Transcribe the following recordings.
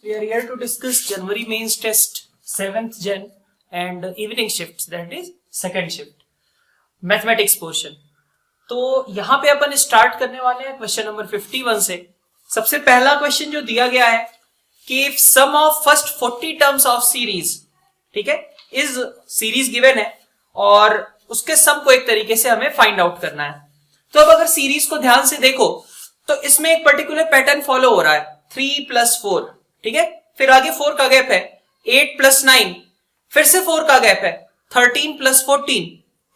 We are here to discuss January mains test 7th Gen and evening shifts, that is second shift, mathematics portion. तो यहाँ पे अपन start करने वाले हैं question number 51 से। सबसे पहला क्वेश्चन जो दिया गया है कि if some of first 40 terms of series, ठीक है, इस सीरीज गिवन है और उसके सम को एक तरीके से हमें फाइंड आउट करना है। तो अब अगर सीरीज को ध्यान से देखो तो इसमें एक पर्टिकुलर पैटर्न फॉलो हो रहा है, 3 + 4, ठीक है, फिर आगे 4 का गैप है, 8 + 9, फिर से 4 का गैप है, 13 + 14,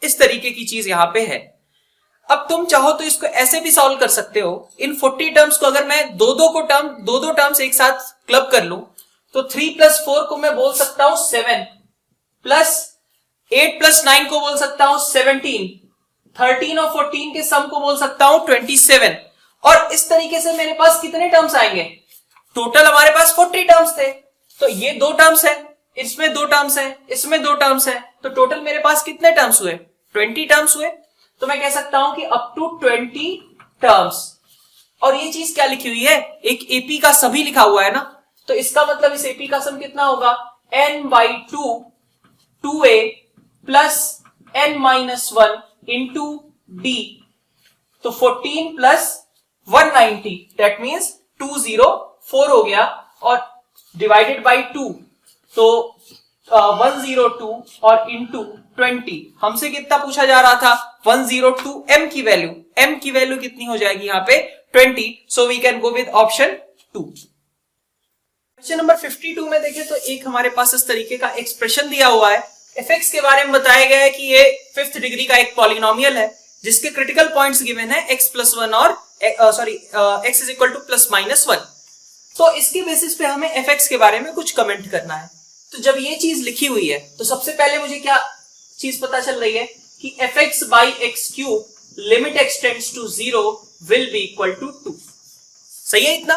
इस तरीके की चीज यहां पे है। अब तुम चाहो तो इसको ऐसे भी सॉल्व कर सकते हो, इन 40 टर्म्स को अगर मैं दो टर्म्स एक साथ क्लब कर लूं तो 3 + 4 को मैं बोल सकता हूं 7, प्लस 8 + 9 को बोल सकता हूं 17, 13 और 14 के सम को बोल सकता हूं 27, और इस तरीके से मेरे पास कितने टर्म्स आएंगे? टोटल हमारे पास 40 टर्म्स थे, तो ये 2 टर्म्स है, इसमें 2 टर्म्स है, इसमें 2 टर्म्स है, तो टोटल मेरे पास कितने टर्म्स हुए? 20 टर्म्स हुए। तो मैं कह सकता हूं कि अप टू 20 टर्म्स। और ये चीज क्या लिखी हुई है? एक एपी का सभी लिखा हुआ है ना, तो इसका मतलब इस एपी का सम कितना होगा? n/2 2a plus n-1 into d, तो 14 + 190, दैट मीन्स 204 हो गया, और डिवाइडेड बाई 2, तो 102 और इंटू 20, हमसे कितना पूछा जा रहा था? 102 m की वैल्यू कितनी हो जाएगी यहाँ पे? 20, so we can go with option 2। Question number 52 में देखें तो एक हमारे पास इस तरीके का एक्सप्रेशन दिया हुआ है। fx के बारे में बताया गया है कि ये 5th डिग्री का एक पॉलिनोमियल है जिसके क्रिटिकल पॉइंट्स गिवन है x + 1 और x = ±1। तो इसके बेसिस पे हमें fx के बारे में कुछ कमेंट करना है। तो जब ये चीज लिखी हुई है तो सबसे पहले मुझे क्या चीज पता चल रही है कि fx/x³ limit x tends to 0 will be equal to 2। सही है इतना?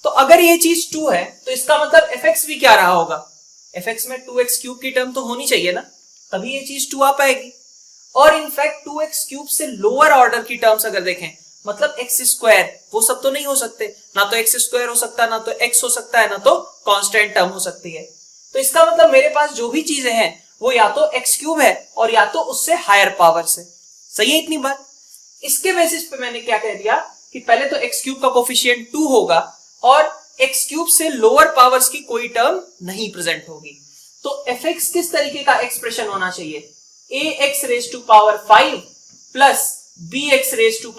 तो अगर ये चीज 2 है तो इसका मतलब fx भी क्या रहा होगा? fx में 2x³ की टर्म तो होनी चाहिए ना, तभी ये चीज 2 आ पाएगी। और इनफैक्ट 2x³ से लोअर ऑर्डर की टर्म्स अगर देखें, मतलब x², वो सब तो नहीं हो सकते, ना तो x² हो सकता, ना तो x हो सकता है, ना तो कांस्टेंट टर्म हो सकती है। तो इसका मतलब मेरे पास जो भी चीजें हैं वो या तो x³ है और या तो उससे हायर पावर से। सही है इतनी बात? इसके बेसिस पे मैंने क्या कह दिया कि पहले तो x³ का कोफिशिएंट 2 होगा और x³ से लोअर पावर्स की कोई टर्म नहीं प्रेजेंट होगी। तो fx किस तरीके का एक्सप्रेशन होना चाहिए? ax⁵ plus bx⁴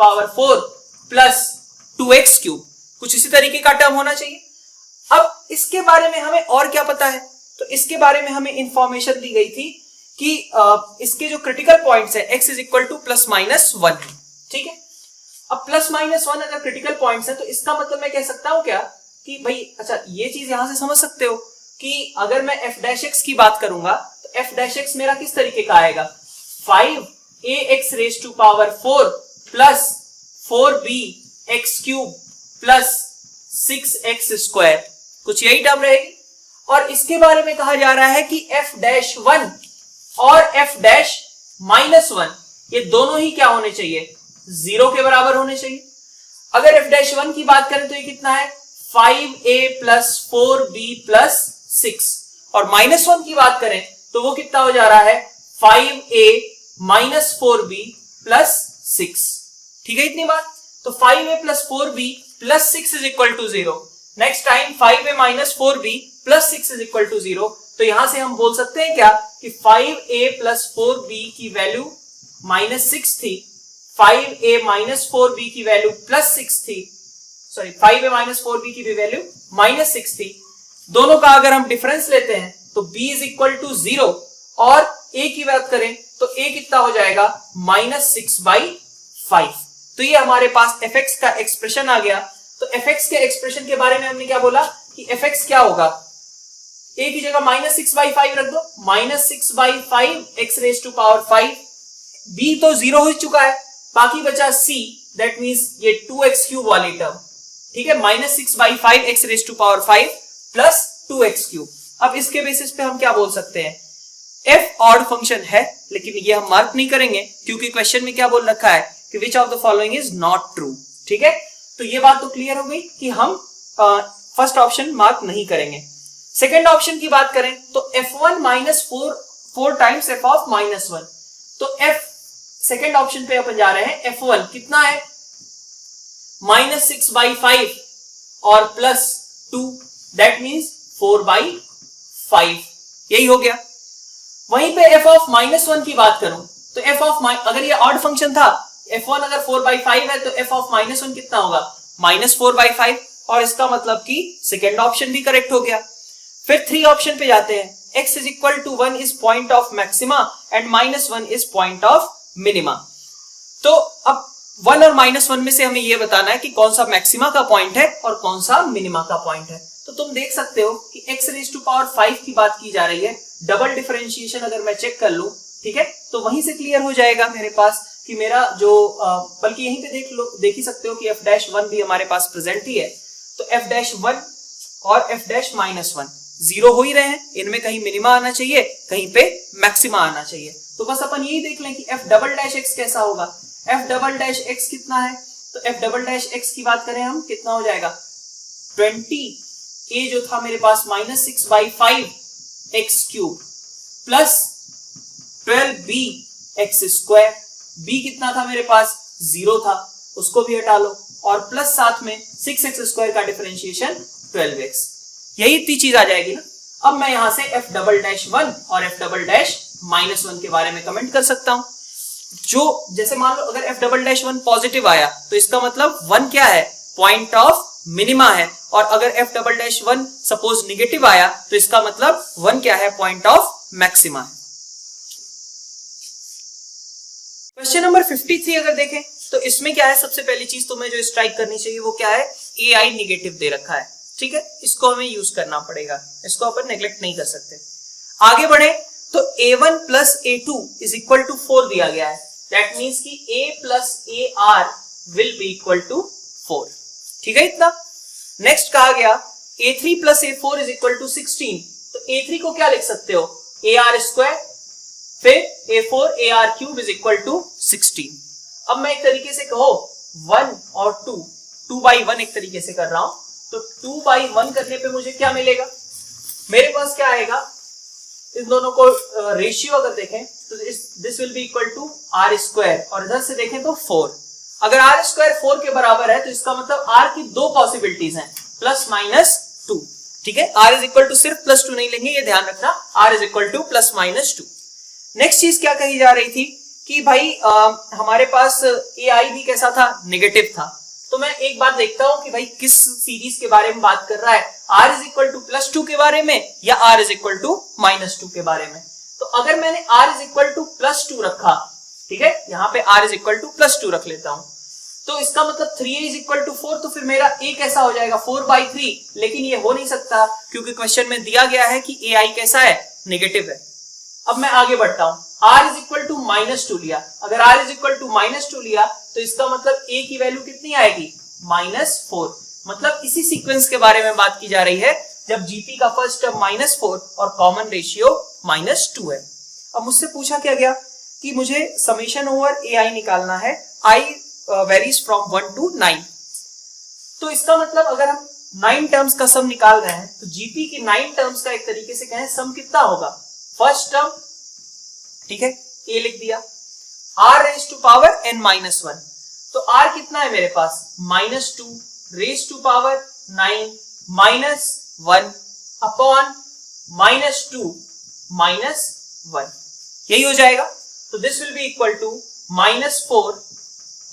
plus 2x³ कुछ इसी तरीके का टर्म होना चाहिए। अब इसके बारे में हमें और क्या पता है? तो इसके बारे में हमें इंफॉर्मेशन दी गई थी कि इसके जो क्रिटिकल पॉइंट्स है x = ±1, ठीक है। अब +-1 अगर क्रिटिकल पॉइंट्स है तो इसका मतलब मैं कह सकता हूं क्या कि भाई, अच्छा ये चीज यहां से समझ सकते हो कि अगर मैं f' की बात करूंगा तो f' मेरा किस तरीके का आएगा? 5ax⁴ plus 4bx³ plus 6x², कुछ यही टर्म रहेगी। और इसके बारे में कहा जा रहा है कि f'1 और f'-1 ये दोनों ही क्या होने चाहिए? 0 के बराबर होने चाहिए। अगर f'1 की बात करें तो ये कितना है? 5a + 4b + 6, और -1 की बात करें तो वो कितना हो जा रहा है? 5a - 4b + 6। ठीक है इतनी बात? तो 5a + 4b + 6 = 0। Next time 5a - 4b + 6 = 0। तो यहां से हम बोल सकते हैं क्या कि 5a + 4b की वैल्यू -6 थी, 5a - 4b की वैल्यू +6 थी, सॉरी 5a - 4b की भी वैल्यू -6 थी। दोनों का अगर हम डिफरेंस लेते हैं तो b = 0, और a की बात करें तो a कितना हो जाएगा? -6/5। तो ये हमारे पास fx का एक्सप्रेशन आ गया। तो fx के एक्सप्रेशन के बारे में हमने क्या बोला कि fx क्या होगा? a की जगह -6/5 रख दो, -6/5 x⁵5। b तो 0 हो चुका है, बाकी बचा c, दैट मींस ये 2x³ वाली टर्म, ठीक है, -6/5 x⁵5 प्लस 2x³। अब इसके बेसिस पे हम क्या बोल सकते हैं? f ऑड फंक्शन है, लेकिन ये हम मार्क नहीं करेंगे क्योंकि क्वेश्चन में क्या बोल रखा है कि which of the following is not true. ठीक है, तो ये बात तो क्लियर हो गई कि हम फर्स्ट ऑप्शन मार्क नहीं करेंगे। सेकेंड ऑप्शन की बात करें तो f1 minus 4 times f of minus 1, तो f सेकेंड ऑप्शन पे अपन जा रहे हैं। f1 कितना है, -6/5 और +2, दैट मीन्स 4/5, यही हो गया। वहीं पे f ऑफ -1 की बात करूं तो f ऑफ अगर ये ऑड फंक्शन था, f1 अगर 4/5 है तो f ऑफ -1 कितना होगा, -4/5, और इसका मतलब कि सेकेंड ऑप्शन भी करेक्ट हो गया। फिर 3 ऑप्शन पे जाते हैं। x is equal to 1 is point of maxima and -1 is point of minima. तो अब 1 और -1 में से हमें यह बताना है कि कौन सा मैक्सिमा का पॉइंट है और कौन सा मिनिमा का पॉइंट है। तो तुम देख सकते हो कि x रेज़ टू पावर 5 की बात की जा रही है। डबल डिफरेंशिएशन अगर मैं चेक कर लूं, ठीक है, तो वहीं से क्लियर हो जाएगा मेरे पास कि मेरा जो बल्कि यहीं पे देख ही सकते हो कि f'1 भी हमारे पास प्रेजेंट ही है। तो f'1 और f'-1 जीरो हो ही रहे हैं, इनमें कहीं मिनिमा आना चाहिए, कहीं पे मैक्सिमा आना चाहिए। तो बस अपन यही देख लें कि f'' कैसा होगा। f'' कितना है, तो f'' की बात करें हम, कितना हो जाएगा 20, a जो था मेरे पास -6/5 x³ plus 12b x², b कितना था मेरे पास 0 था, उसको भी हटा लो, और प्लस साथ में 6x² का डिफरेंशिएशन 12x, यही इतनी चीज आ जाएगी ना। अब मैं यहां से f''1 और f''-1 के बारे में कमेंट कर सकता हूं। जो जैसे मान लो अगर f''1 पॉजिटिव आया तो इसका मतलब 1 क्या है, पॉइंट ऑफ मिनिमा है, और अगर f''1 सपोज निगेटिव आया तो इसका मतलब 1 क्या है, पॉइंट ऑफ मैक्सिमा है। क्वेश्चन नंबर 53 अगर देखें तो इसमें क्या है, सबसे पहली चीज तुम्हें जो स्ट्राइक करनी चाहिए वो क्या है, ai निगेटिव दे रखा है, ठीक है, इसको हमें यूज करना पड़ेगा, इसको अपन नेग्लेक्ट नहीं कर सकते। आगे बढ़े तो a1 plus a2 is equal to 4 दिया गया है, दैट मीन्स कि a plus ar will be equal to 4, ठीक है इतना। नेक्स्ट कहा गया a3 plus a4 is equal to 16, तो a3 को क्या लिख सकते हो, ar², फिर a4 ar³ is equal to 16। अब मैं एक तरीके से कहो 1 और 2/1 एक तरीके से कर रहा हूं, तो 2/1 करने पे मुझे क्या मिलेगा, मेरे पास क्या आएगा, इन दोनों को रेशियो अगर देखें तो this will be equal to r², और इधर से देखें तो 4। अगर r² 4 के बराबर है तो इसका मतलब r की दो पॉसिबिलिटीज हैं, +-2, ठीक है। r इज इक्वल टू सिर्फ +2 नहीं लेंगे, ये ध्यान रखना, r is equal to +-2। Next चीज क्या कही जा रही थी कि भाई हमारे पास ai भी कैसा था, नेगेटिव था। तो मैं एक बात देखता हूं कि भाई किस सीरीज के बारे में बात कर रहा है, r इज इक्वल टू +2 के बारे में या r इज इक्वल टू -2 के बारे में। तो अगर मैंने r इज इक्वल टू +2 रखा, ठीक है, यहां पे r इज इक्वल टू +2 रख लेता हूं, तो इसका मतलब 3a इज इक्वल टू 4, तो फिर मेरा a कैसा हो जाएगा 4/3, लेकिन ये हो नहीं सकता क्योंकि क्वेश्चन में दिया गया है कि ai कैसा है, नेगेटिव है। अब मैं आगे बढ़ता हूं, r इज इक्वल टू -2 लिया, अगर r इज इक्वल टू -2 लिया तो इसका मतलब a की वैल्यू कितनी आएगी, -4। मतलब इसी सीक्वेंस के बारे में बात की जा रही है जब जीपी का फर्स्ट टर्म -4 और कॉमन रेशियो -2 है। अब मुझसे पूछा क्या गया कि मुझे समेशन ओवर ai निकालना है, i वेरीज फ्रॉम 1 to 9। तो इसका मतलब अगर हम 9 टर्म्स का सम निकाल रहे हैं तो जीपी की 9 टर्म्स का एक तरीके से कहें सम कितना होगा, फर्स्ट टर्म, ठीक है, a लिख दिया, r raise to power n-1, तो r कितना है मेरे पास, -2 रेज टू पावर 9 -1 अपॉन -2 -1, यही हो जाएगा। तो this will be equal to -4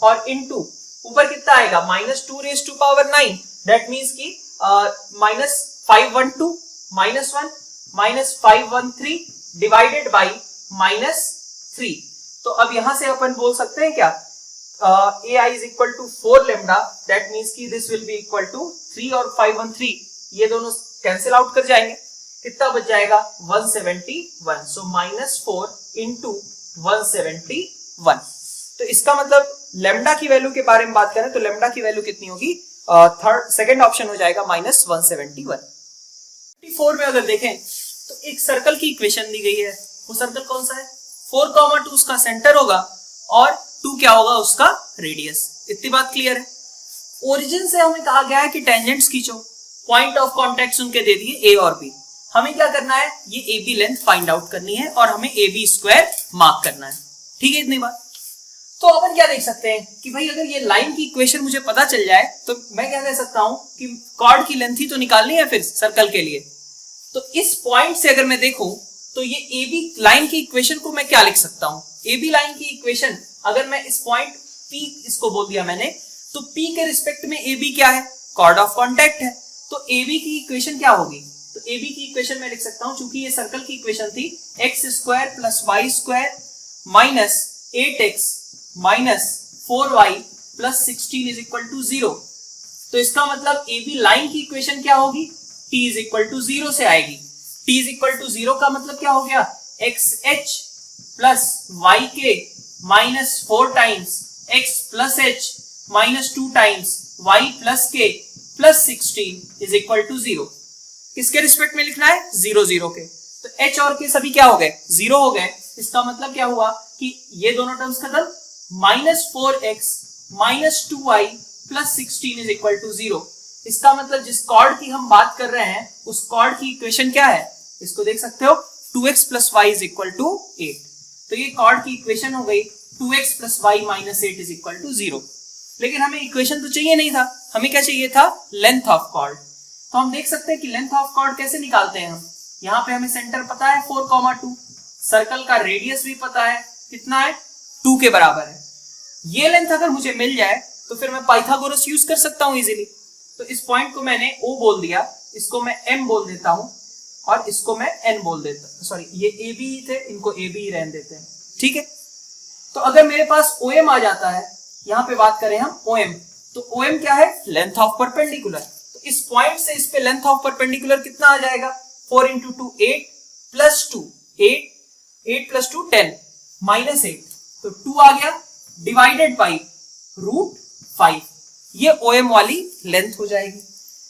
और इनटू ऊपर कितना आएगा, -2 raise to power 9, that means की -512 -1 -513 डिवाइडेड बाई -3। तो अब यहां से अपन बोल सकते हैं क्या, ai is equal to 4 lambda, that means कि this will be equal to 3 और 513, ये दोनों कैंसिल आउट कर जाएंगे, कितना बच जाएगा 171, so -4 into 171। तो इसका मतलब लेमडा की वैल्यू के बारे में बात करें तो लेमडा की वैल्यू कितनी होगी, सेकंड ऑप्शन हो जाएगा -171। 54 में अगर देखें तो एक सर्कल की इक्वेशन दी गई है, वो सर्कल कौन सा है, 4,2 उसका सेंटर होगा और 2 क्या होगा उसका रेडियस, इतनी बात क्लियर है। ओरिजिन से हमें कहा गया है कि टेंजेंट्स खींचो, पॉइंट ऑफ कॉन्टेक्ट उनके दे दिए ए और बी। हमें क्या करना है, ये A B length find out करनी है और हमें ए बी स्क्वायर मार्क करना है। ठीक है, इतनी बात। तो अपन क्या देख सकते हैं कि भाई अगर ये लाइन की इक्वेशन मुझे पता चल जाए तो मैं क्या कह सकता हूं कि कॉर्ड की लेंथ ही तो निकालनी है फिर सर्कल के लिए। तो इस पॉइंट से अगर मैं देखूं तो ये ए बी लाइन की इक्वेशन को मैं क्या लिख सकता हूं, ए बी लाइन की इक्वेशन अगर मैं इस पॉइंट पी इसको बोल दिया मैंने, तो पी के रिस्पेक्ट में ए बी क्या है, कॉर्ड ऑफ कॉन्टेक्ट है। तो ए बी की इक्वेशन क्या होगी, तो ए बी की इक्वेशन मैं लिख सकता हूं, चूंकि ये सर्कल की इक्वेशन थी, x square plus y square minus 8x minus 4y plus 16 is equal to 0। तो इसका मतलब ए बी लाइन की इक्वेशन क्या होगी, t इज इक्वल टू 0 से आएगी। t इज इक्वल टू 0 का मतलब क्या हो गया, x h plus y k minus 4 times x plus h minus 2 times y plus k plus 16 is equal to 0। किसके रिस्पेक्ट में लिखना है, 0 0 के। तो h और के सभी क्या हो गए, 0 हो गए। इसका मतलब क्या हुआ कि ये दोनों टर्म्स खत्म, minus 4x minus 2y plus 16 is equal to 0। इसका मतलब जिस कॉर्ड की हम बात कर रहे हैं उस कॉर्ड की इक्वेशन क्या है, इसको देख सकते हो, 2x plus y is equal to 8। तो ये कॉर्ड की इक्वेशन हो गई 2x plus y minus 8 is equal to 0। लेकिन हमें इक्वेशन तो चाहिए नहीं था, हमें क्या चाहिए था, लेंथ ऑफ कॉर्ड। तो हम देख सकते हैं कि लेंथ ऑफ कॉर्ड कैसे निकालते हैं हम। यहाँ पे हमें सेंटर पता है 4,2, सर्कल का रेडियस भी पता है कितना है, 2 के बराबर है। ये लेंथ अगर मुझे मिल जाए तो फिर मैं पाइथागोरस यूज कर सकता हूं इजीली। तो इस पॉइंट को मैंने O बोल दिया, इसको मैं M बोल देता हूं और इसको मैं N बोल देता हूं। सॉरी, ये AB ही थे, इनको AB ही रहने देते हैं। ठीक है, तो अगर मेरे पास OM आ जाता है, यहां पे बात करें हम OM, तो OM क्या है, लेंथ ऑफ परपेंडिकुलर। तो इस पॉइंट से इस पे लेंथ ऑफ परपेंडिकुलर कितना आ जाएगा, 4 इंटू 2 8 प्लस 2 8 प्लस 2 10 माइनस 8, तो 2 आ गया डिवाइडेड बाई √5। ये OM वाली लेंथ हो जाएगी।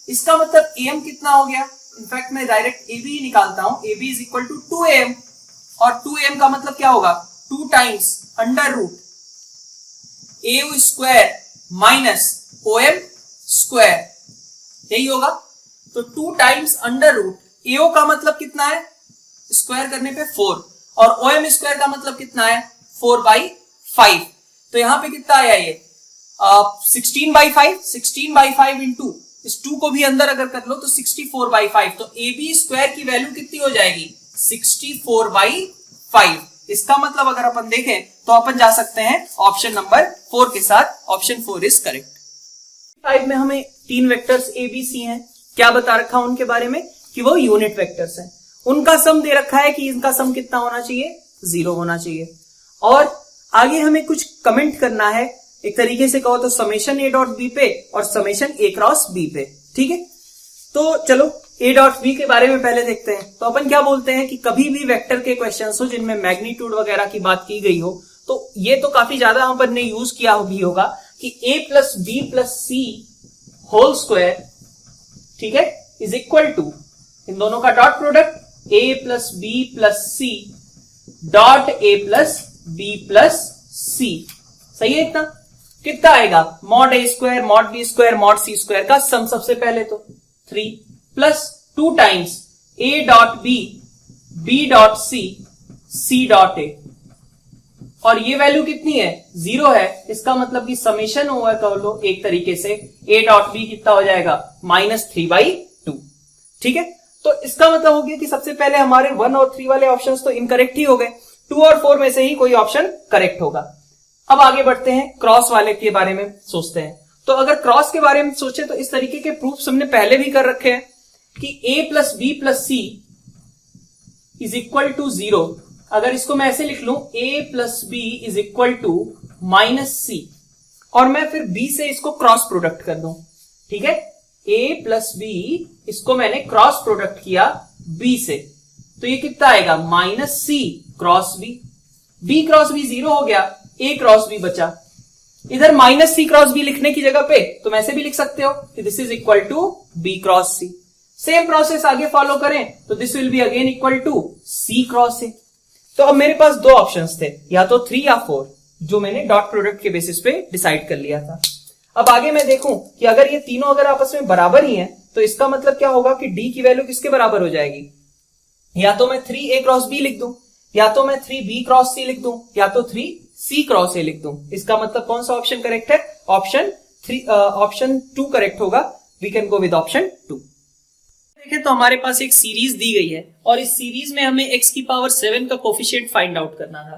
इसका मतलब AM कितना हो गया, इनफैक्ट मैं डायरेक्ट AB ही निकालता हूं, AB is equal to 2AM, और 2AM का मतलब क्या होगा, 2 times under root AU square minus OM square, यही होगा। तो 2 टाइम्स अंडर रूट AO का मतलब कितना है, स्क्वायर करने पे 4, और OM स्क्वायर का मतलब कितना है, 4/5। तो यहां पे कितना आया ये 16/5, 16/5 इंटू इस 2 को भी अंदर अगर कर लो तो 64/5। तो AB स्क्वायर की वैल्यू कितनी हो जाएगी, 64/5। इसका मतलब अगर अपन देखें तो अपन जा सकते हैं ऑप्शन नंबर 4 के साथ, ऑप्शन 4 इज करेक्ट। 5 में हमें 3 वेक्टर्स ABC हैं, क्या बता रखा उनके बारे में कि वो यूनिट वेक्टर्स हैं। उनका सम दे रखा है कि इनका सम कितना होना चाहिए, 0 होना चाहिए। और आगे हमें कुछ कमेंट करना है, एक तरीके से कहो तो समेशन A डॉट B पे और समेशन A क्रॉस B पे। ठीक है, तो चलो A डॉट B के बारे में पहले देखते हैं। तो अपन क्या बोलते हैं कि कभी भी वेक्टर के क्वेश्चंस हो जिनमें मैग्नीट्यूड वगैरह की बात की गई हो, तो ये तो काफी ज्यादा अपन ने यूज किया भी होगा कि A plus B plus C whole square, ठीक है, इज इक्वल टू इन दोनों का dot product A plus B plus C dot A plus B plus C। सही है, इतना कितना आएगा, mod A square mod B square mod C square का सम सबसे पहले तो 3 plus 2 times A dot B B dot C C dot A, और ये वैल्यू कितनी है, 0 है। इसका मतलब कि समेशन ओवर कर लो एक तरीके से, A डॉट B कितना हो जाएगा, -3/2। ठीक है, तो इसका मतलब हो गया कि सबसे पहले हमारे 1 और 3 वाले ऑप्शंस तो इनकरेक्ट ही हो गए, 2 और 4 में से ही कोई ऑप्शन करेक्ट होगा। अब आगे बढ़ते हैं, क्रॉस वाले के बारे में सोचते हैं। तो अगर क्रॉस के बारे में सोचे तो इस तरीके के प्रूफ्स हमने पहले भी कर रखे हैं कि A plus B plus C is equal to 0। अगर इसको मैं ऐसे लिख लूं, A plus B is equal to -C, और मैं फिर B से इसको क्रॉस प्रोडक्ट कर दूं। ठीक है, A प्लस B इसको मैंने क्रॉस प्रोडक्ट किया B से, तो ये कितना आएगा, -C cross B। B cross B 0 हो गया, A क्रॉस B बचा। इधर -C क्रॉस B लिखने की जगह पे तुम ऐसे भी लिख सकते हो कि this is equal to B cross C। Same process आगे फॉलो करें तो this will be again equal to C cross A। तो अब मेरे पास 2 ऑप्शंस थे, या तो 3 या 4, जो मैंने डॉट प्रोडक्ट के बेसिस पे डिसाइड कर लिया था। अब आगे मैं देखूं कि अगर ये तीनों अगर आपस में बराबर ही हैं तो इसका मतलब क्या होगा कि डी की वैल्यू किसके बराबर हो जाएगी, या तो मैं 3a क्रॉस b लिख दूं, या तो मैं 3b क्रॉस c लिख दूं, या तो 3c क्रॉस a लिख दूं। इसका मतलब कौन सा ऑप्शन करेक्ट है, ऑप्शन 2 करेक्ट होगा। We can go with option 2। देखें तो हमारे पास एक सीरीज दी गई है और इस सीरीज में हमें x की पावर 7 का कोफिशिएंट फाइंड आउट करना था।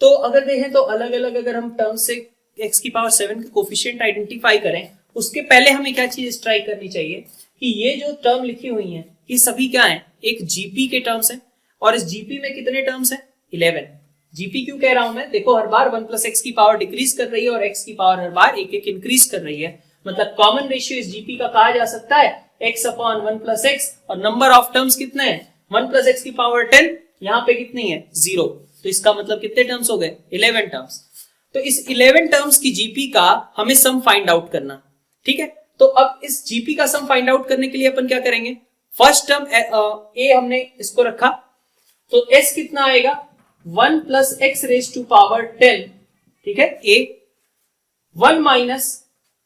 तो अगर देखें तो अलग अलग अगर हम टर्म से x की पावर 7 का कोफिशिएंट आइडेंटिफाई करें, उसके पहले हमें क्या चीज ट्राई करनी चाहिए कि ये जो टर्म लिखी हुई है ये सभी क्या है, एक जीपी के टर्म्स हैं। और इस जीपी में कितने टर्म्स हैं, 11। जीपी क्यों कह रहा हूं मैं, देखो हर बार 1 प्लस एक्स की पावर डिक्रीज कर रही है और x की पावर हर बार एक एक इंक्रीज कर रही है। मतलब कॉमन रेशियो इस जीपी का कहा जा सकता है x अपॉन 1 प्लस एक्स, और नंबर ऑफ टर्म्स कितने हैं, 1 प्लस एक्स की पावर 10, यहाँ पे कितनी है 0। तो इसका मतलब कितने टर्म्स हो गए, 11 टर्म्स। तो इस 11 टर्म्स की जीपी का हमें सम फाइंड आउट करना, ठीक है। तो अब इस जीपी का सम फाइंड आउट करने के लिए अपन क्या करेंगे, फर्स्ट टर्म ए हमने इसको रखा, तो s कितना आएगा 1 plus x raise to power 10, ठीक है। ए 1 माइनस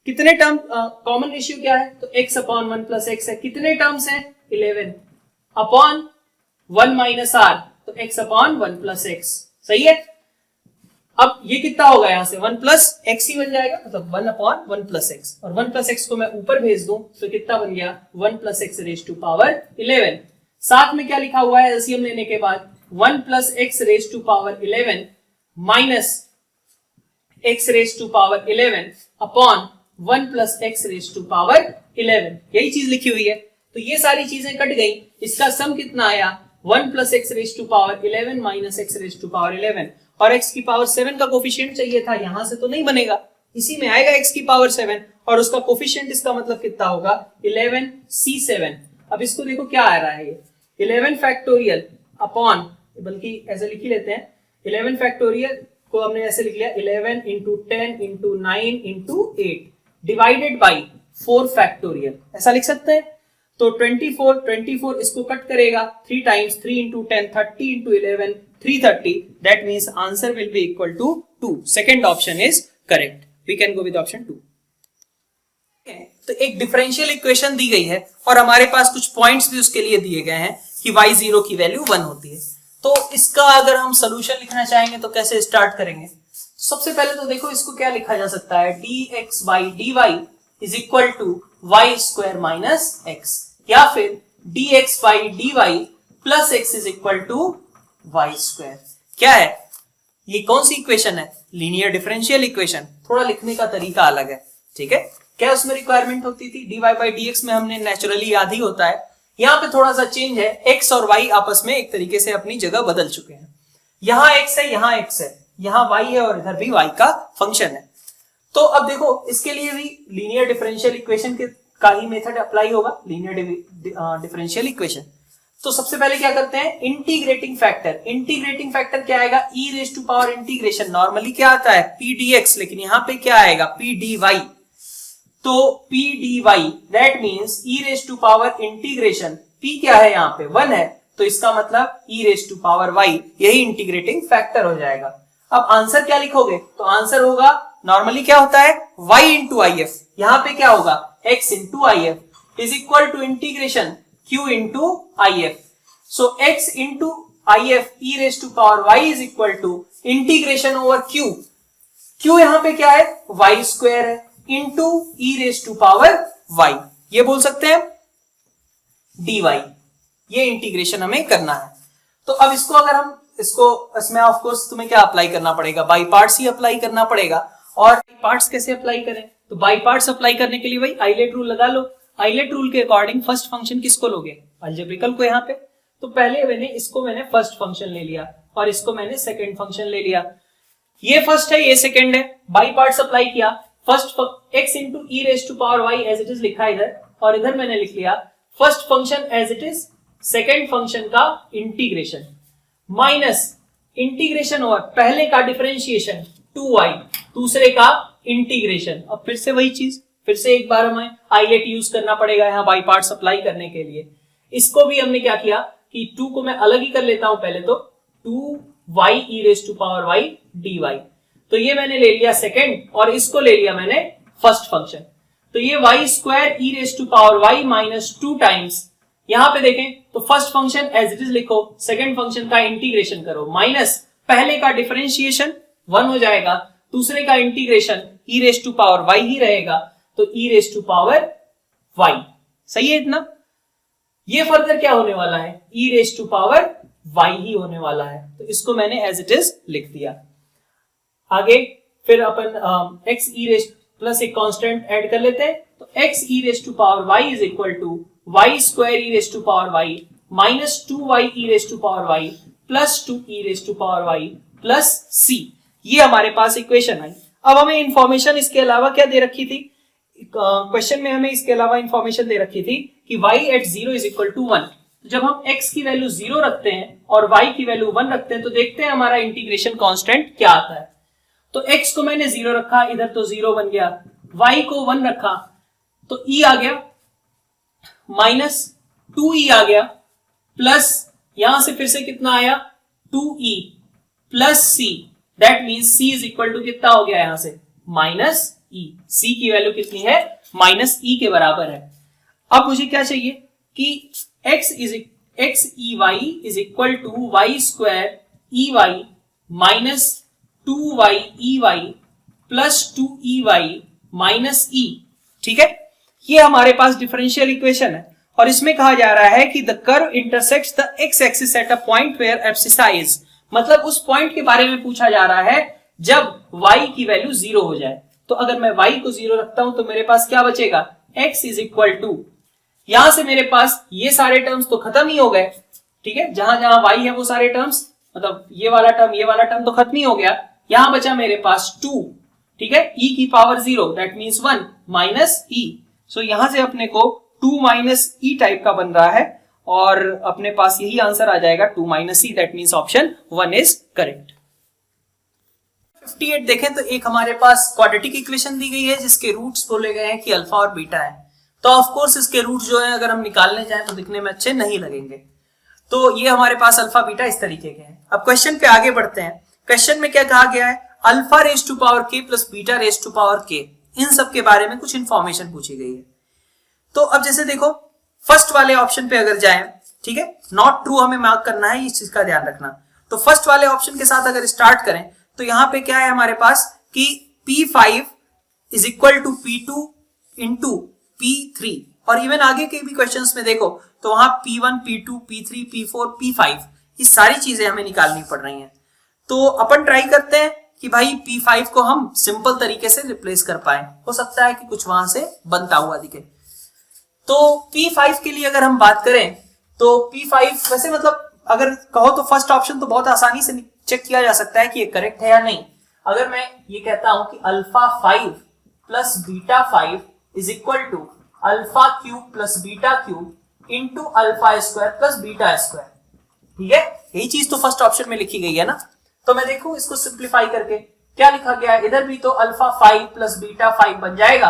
कितने टर्म, कॉमन रेशियो क्या है, तो x अपॉन 1 प्लस एक्स है, कितने टर्म्स हैं 11, अपॉन 1 माइनस r, तो x अपॉन 1 प्लस एक्स, सही है। अब ये कितना होगा, यहां से 1 प्लस एक्स ही बन जाएगा, मतलब 1 अपॉन 1 प्लस एक्स, और 1 प्लस एक्स को मैं ऊपर भेज दूं तो कितना बन गया 1 plus x raise to power 11। साथ में क्या लिखा हुआ है एलसीएम लेने के बाद, 1 plus x raise to power 11 minus x raise to power 11 upon 1 plus x raise to power 11, यही चीज लिखी हुई है। तो ये सारी चीजें कट गई, इसका सम कितना आया 1 plus x raise to power 11 minus x raise to power 11, और x की पावर 7 का कोफिशिएंट चाहिए था, यहां से तो नहीं बनेगा, इसी में आएगा x की पावर 7 और उसका कोफिशिएंट, इसका मतलब कितना होगा 11c7। अब इसको देखो क्या आ रहा है, ये 11 फैक्टोरियल अपॉन, बल्कि ऐसे लिख ही लेते हैं, 11 फैक्टोरियल को हमने ऐसे लिख लिया 11 into 10 into 9 into 8 divided by 4 factorial, ऐसा लिख सकते हैं। तो 24 इसको कट करेगा 3 times, 3 into 10 30 into 11 330, that means answer will be equal to 2. Second option is correct. We can go with option 2. तो एक डिफरेंशियल इक्वेशन दी गई है और हमारे पास कुछ पॉइंट्स भी उसके लिए दिए गए हैं कि y0 की वैल्यू 1 होती है। तो इसका अगर हम सोल्यूशन लिखना चाहेंगे तो कैसे स्टार्ट करेंगे, सबसे पहले तो देखो इसको क्या लिखा जा सकता है, dx by dy is equal to y square minus x, या फिर dx by dy plus x is equal to y square। क्या है ये, कौन सी इक्वेशन है, लीनियर डिफरेंशियल इक्वेशन। थोड़ा लिखने का तरीका अलग है, ठीक है। क्या उसमें रिक्वायरमेंट होती थी, dy by dx में हमने नेचुरली याद ही होता है, यहाँ पे थोड़ा सा चेंज है, x और y आपस में एक तरीके से अपनी जगह बदल चुके हैं। यहाँ x है, यहाँ x है, यहाँ y है और इधर भी y का फंक्शन है। तो अब देखो इसके लिए भी लीनियर डिफरेंशियल इक्वेशन का ही मेथड अप्लाई होगा, लीनियर डिफरेंशियल इक्वेशन। तो सबसे पहले क्या करते हैं, इंटीग्रेटिंग फैक्टर। इंटीग्रेटिंग फैक्टर क्या आएगा, e raise to power integration, normally क्या आता है p dx, लेकिन यहाँ पे क्या आएगा p dy। तो p dy that means e raise to power integration, p क्या है यहाँ पे 1 है, तो इसका मतलब e raise to power y, यही इंटीग्रेटिंग फैक्टर हो जाएगा। अब आंसर क्या लिखोगे, तो आंसर होगा, नॉर्मली क्या होता है y इंटू आई एफ, यहाँ पे क्या होगा x into I F is equal to integration q into if. So x into if e raised to power y is equal to integration over q. q यहाँ पे क्या है y square है into e raised to power y, ये बोल सकते हैं dy। ये इंटीग्रेशन हमें करना है। तो अब इसको अगर हम इसमें ऑफ कोर्स तुम्हें क्या अप्लाई करना पड़ेगा, बाई पार्ट्स ही अप्लाई करना पड़ेगा। और पार्ट्स कैसे अप्लाई करें, तो बाई पार्ट्स अप्लाई करने के लिए भाई आइलेट रूल लगा लो। आइलेट रूल के अकॉर्डिंग फर्स्ट फंक्शन किसको लोगे, अलजेब्रिकल को यहाँ पे। तो पहले मैंने फर्स्ट फंक्शन ले लिया और इसको मैंने सेकंड फंक्शन ले लिया, ये फर्स्ट है ये सेकंड है, बाई पार्ट्स अप्लाई किया। First x into e raise to power y as it is लिखा इधर, और इधर मैंने लिख लिया first function as it is second function का इंटीग्रेशन माइनस इंटीग्रेशन और पहले का डिफरेंशिएशन 2y, दूसरे का इंटीग्रेशन। अब फिर से वही चीज, फिर से एक बार हमें आइलेट यूज करना पड़ेगा यहाँ बाई पार्ट्स अप्लाई करने के लिए। इसको भी हमने क्या किया कि 2 को मैं अलग ही कर लेता हूं पहले, तो 2y e raise to power y dy, तो ये मैंने ले लिया सेकंड और इसको ले लिया मैंने फर्स्ट फंक्शन। तो ये y square e raise to power y minus 2 times, यहां पे देखें तो first function as it is लिखो, सेकंड फंक्शन का इंटीग्रेशन करो, माइनस पहले का डिफरेंशिएशन 1 हो जाएगा, दूसरे का integration e raise to power y ही रहेगा, तो e raise to power y। सही है इतना? ये फर्दर क्या होने वाला है, ई रेस टू पावर y ही होने वाला है, तो इसको मैंने एज इट इज लिख दिया। आगे फिर अपन x ई रेस प्लस एक कांस्टेंट ऐड कर लेते हैं, तो x e raise to power y is equal to y square e raise to power y minus 2y e raise to power y plus 2 e raise to power y plus c। ये हमारे पास equation आई। अब हमें information इसके अलावा क्या दे रखी थी, question में हमें इसके अलावा इंफॉर्मेशन दे रखी थी कि y at 0 is equal to 1। जब हम x की वैल्यू 0 रखते हैं और y की वैल्यू 1 रखते हैं तो देखते हैं हमारा इंटीग्रेशन कांस्टेंट क्या आता है। तो x को मैंने 0 रखा, इधर तो 0 बन गया, y को 1 रखा तो e आ गया माइनस 2e आ गया, प्लस यहां से फिर से कितना आया 2e plus c, that means c is equal to कितना हो गया यहां से माइनस e। c की वैल्यू कितनी है, माइनस e के बराबर है। अब मुझे क्या चाहिए कि x e y is equal to y square e y minus 2y e y plus 2e y minus e। ठीक है, ये हमारे पास डिफरेंशियल इक्वेशन है और इसमें कहा जा रहा है कि the curve intersects the x axis at a point where abscissa is, मतलब उस पॉइंट के बारे में पूछा जा रहा है जब y की वैल्यू 0 हो जाए। तो अगर मैं y को 0 रखता हूं तो मेरे पास क्या बचेगा, x इज इक्वल टू, यहां से मेरे पास ये सारे टर्म्स तो खत्म ही हो गए। ठीक है, जहां जहां y है वो सारे टर्म्स, मतलब ये वाला टर्म तो खत्म ही हो गया, यहां बचा मेरे पास 2। ठीक है, e की power 0 that means 1 minus e। सो यहां से अपने को 2 माइनस ई टाइप का बन रहा है और अपने पास यही आंसर आ जाएगा 2 minus E, that means option 1 is correct. 58 देखें तो एक हमारे पास क्वाड्रेटिक इक्वेशन दी गई है जिसके रूट्स बोले गए हैं कि अल्फा और बीटा है। तो ऑफ कोर्स इसके रूट जो है अगर हम निकालने जाएं तो दिखने में अच्छे नहीं लगेंगे। तो ये हमारे पास अल्फा बीटा इस तरीके के हैं। अब क्वेश्चन पे आगे बढ़ते हैं। क्वेश्चन में क्या कहा गया है, alpha raise to power k plus beta raise to power k, इन सब के बारे में कुछ इंफॉर्मेशन पूछी गई है। तो अब जैसे देखो फर्स्ट वाले ऑप्शन पे अगर जाएं, ठीक है, नॉट ट्रू हमें मार्क करना है, इस चीज का ध्यान रखना। तो फर्स्ट वाले ऑप्शन के साथ अगर स्टार्ट करें तो यहां पे क्या है हमारे पास कि P5 is equal to P2 into P3, और इवन आगे के भी क्वेश्चंस में देखो तो वहां P1 P2 P3 P4 P5 ये सारी चीजें हमें निकालनी पड़ रही हैं। तो अपन ट्राई करते हैं कि भाई P5 को हम सिंपल तरीके से रिप्लेस कर पाए, हो सकता है कि कुछ वहां से बनता हुआ दिखे। तो P5 के लिए अगर हम बात करें तो P5 वैसे मतलब अगर कहो तो फर्स्ट ऑप्शन तो बहुत आसानी से चेक किया जा सकता है कि ये करेक्ट है या नहीं। अगर मैं ये कहता हूं कि alpha 5 plus beta 5 is equal to alpha cube plus beta cube into alpha square plus beta square, ठीक है, यही चीज तो फर्स्ट ऑप्शन में लिखी गई है ना। तो मैं देखूं इसको सिंप्लीफाई करके क्या लिखा गया है, इधर भी तो अल्फा 5 प्लस बीटा 5 बन जाएगा,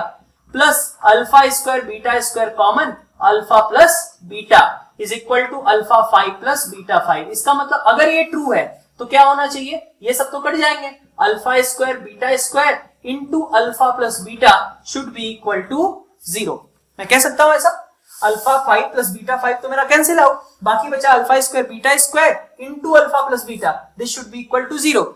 plus alpha square beta square common, alpha plus beta is equal to alpha 5 plus beta 5। इसका मतलब अगर ये ट्रू है तो क्या होना चाहिए, ये सब तो कट जाएंगे, alpha square beta square into alpha plus beta should be equal to 0। मैं कह सकता हूं ऐसा, अल्फा 5 प्लस बीटा 5 तो मेरा कैंसिल आउट, बाकी बचा alpha square beta square into alpha plus beta, this should be equal to 0।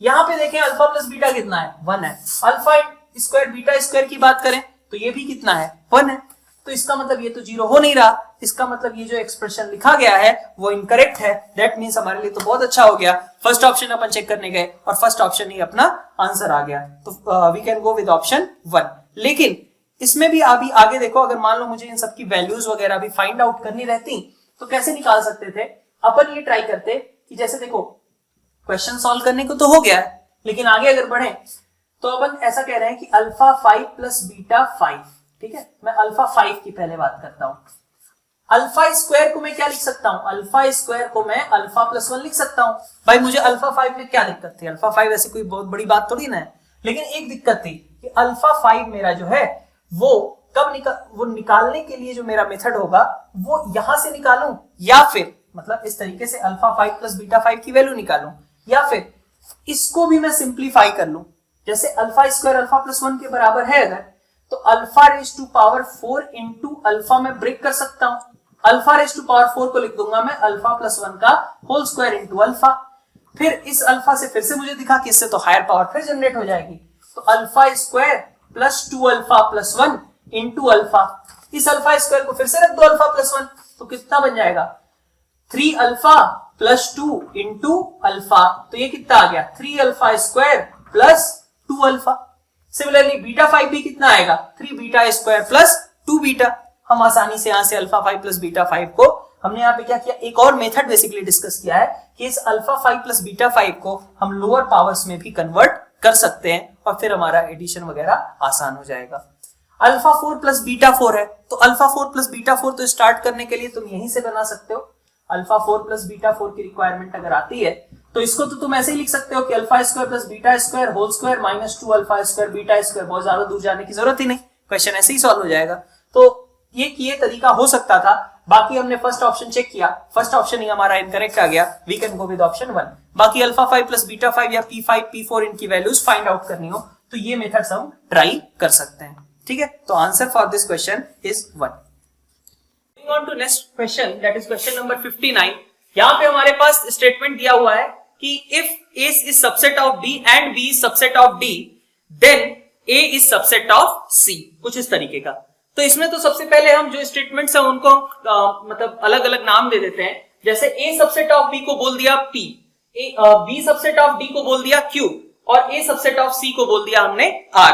यहां पे देखें अल्फा प्लस बीटा कितना है, 1 है। अल्फा स्क्वायर बीटा स्क्वायर की बात करें तो ये भी कितना है, 1 है। तो इसका मतलब ये तो 0 हो नहीं रहा, इसका मतलब ये जो एक्सप्रेशन लिखा गया है वो इनकरेक्ट है। दैट मींस हमारे लिए तो बहुत अच्छा हो गया, फर्स्ट ऑप्शन अपन चेक करने गए और फर्स्ट ऑप्शन ही अपना आंसर आ गया, तो we can go with option 1। लेकिन इसमें भी अभी आगे देखो, अगर मान लो मुझे इन सब की वैल्यूज वगैरह भी फाइंड आउट करनी रहती तो कैसे निकाल सकते थे। अपन ये ट्राई करते कि जैसे देखो क्वेश्चन सॉल्व करने को तो हो गया है, लेकिन आगे अगर बढ़े तो अपन ऐसा कह रहे हैं कि अल्फा 5 प्लस बीटा 5, ठीक है। मैं अल्फा 5 की पहले बात करता हूं। अल्फा स्क्वायर को मैं क्या लिख सकता हूं, अल्फा स्क्वायर को मैं अल्फा प्लस 1 लिख सकता हूं। भाई मुझे अल्फा 5 में क्या दिक्कत थी, अल्फा 5 ऐसी कोई बहुत बड़ी बात थोड़ी ना है, लेकिन एक दिक्कत थी कि अल्फा 5 मेरा जो है वो वो निकालने के लिए जो मेरा मेथड होगा वो यहां से निकालूं या फिर मतलब इस तरीके से अल्फा 5 प्लस बीटा 5 की वैल्यू निकालूं, या फिर इसको भी मैं सिंप्लीफाई कर लूं, जैसे अल्फा स्क्वायर अल्फा प्लस 1 के बराबर है अगर, तो alpha raise to power 4 into alpha में ब्रेक कर सकता हूं। अल्फा रेज टू पावर 4 को लिख दूंगा मैं अल्फा प्लस 1 का होल स्क्वायर इंटू अल्फा। फिर इस अल्फा से फिर से मुझे दिखा कि इससे तो हायर पावर फिर जनरेट हो जाएगी, तो alpha square plus 2 alpha plus 1 into alpha. इस अल्फा स्क्वायर को फिर से रख दो अल्फा प्लस 1, तो कितना बन जाएगा 3 अल्फा प्लस 2 इंटू अल्फा। तो ये कितना आ गया 3 alpha square plus 2 alpha. Similarly beta 5 भी कितना आएगा 3 बीटा स्क्वायर प्लस 2 बीटा। हम आसानी से यहां से अल्फा 5 प्लस बीटा 5 को हमने यहाँ पे क्या किया, एक और मेथड बेसिकली डिस्कस किया है कि इस अल्फा 5 प्लस बीटा 5 को हम लोअर पावर्स में भी कन्वर्ट कर सकते हैं और फिर हमारा एडिशन वगैरह आसान हो जाएगा। अल्फा 4 प्लस बीटा 4 है, तो अल्फा 4 प्लस बीटा 4 तो स्टार्ट करने के लिए तुम यहीं से बना सकते हो। अल्फा 4 प्लस बीटा 4 की रिक्वायरमेंट अगर आती है तो इसको तो तुम ऐसे ही लिख सकते हो कि alpha square plus beta square whole square minus 2 alpha square beta square. बहुत ज्यादा दूर जाने की जरूरत ही नहीं, क्वेश्चन ऐसे ही सॉल्व हो जाएगा। तो ये तरीका हो सकता था, बाकी हमने फर्स्ट ऑप्शन चेक किया, फर्स्ट ऑप्शन ही हमारा इनकरेक्ट आ गया, we can go with option 1। बाकी अल्फा 5 प्लस बीटा 5 या P5 P4 इनकी वैल्यूज फाइंड आउट करनी हो तो ये मेथड्स हम ट्राई कर सकते हैं। ठीक है, तो answer for this question is 1। Moving on to next question, that is question number 59। यहाँ पे हमारे पास स्टेटमेंट दिया हुआ है कि if A is subset of B and B is subset of D, then A is subset of C, कुछ इस तरीके का। तो इसमें तो सबसे पहले हम जो स्टेटमेंट्स हैं उनको मतलब अलग अलग नाम दे देते हैं। जैसे A सबसेट ऑफ B को बोल दिया P, B subset of D को बोल दिया Q और A सबसेट ऑफ C को बोल दिया हमने R।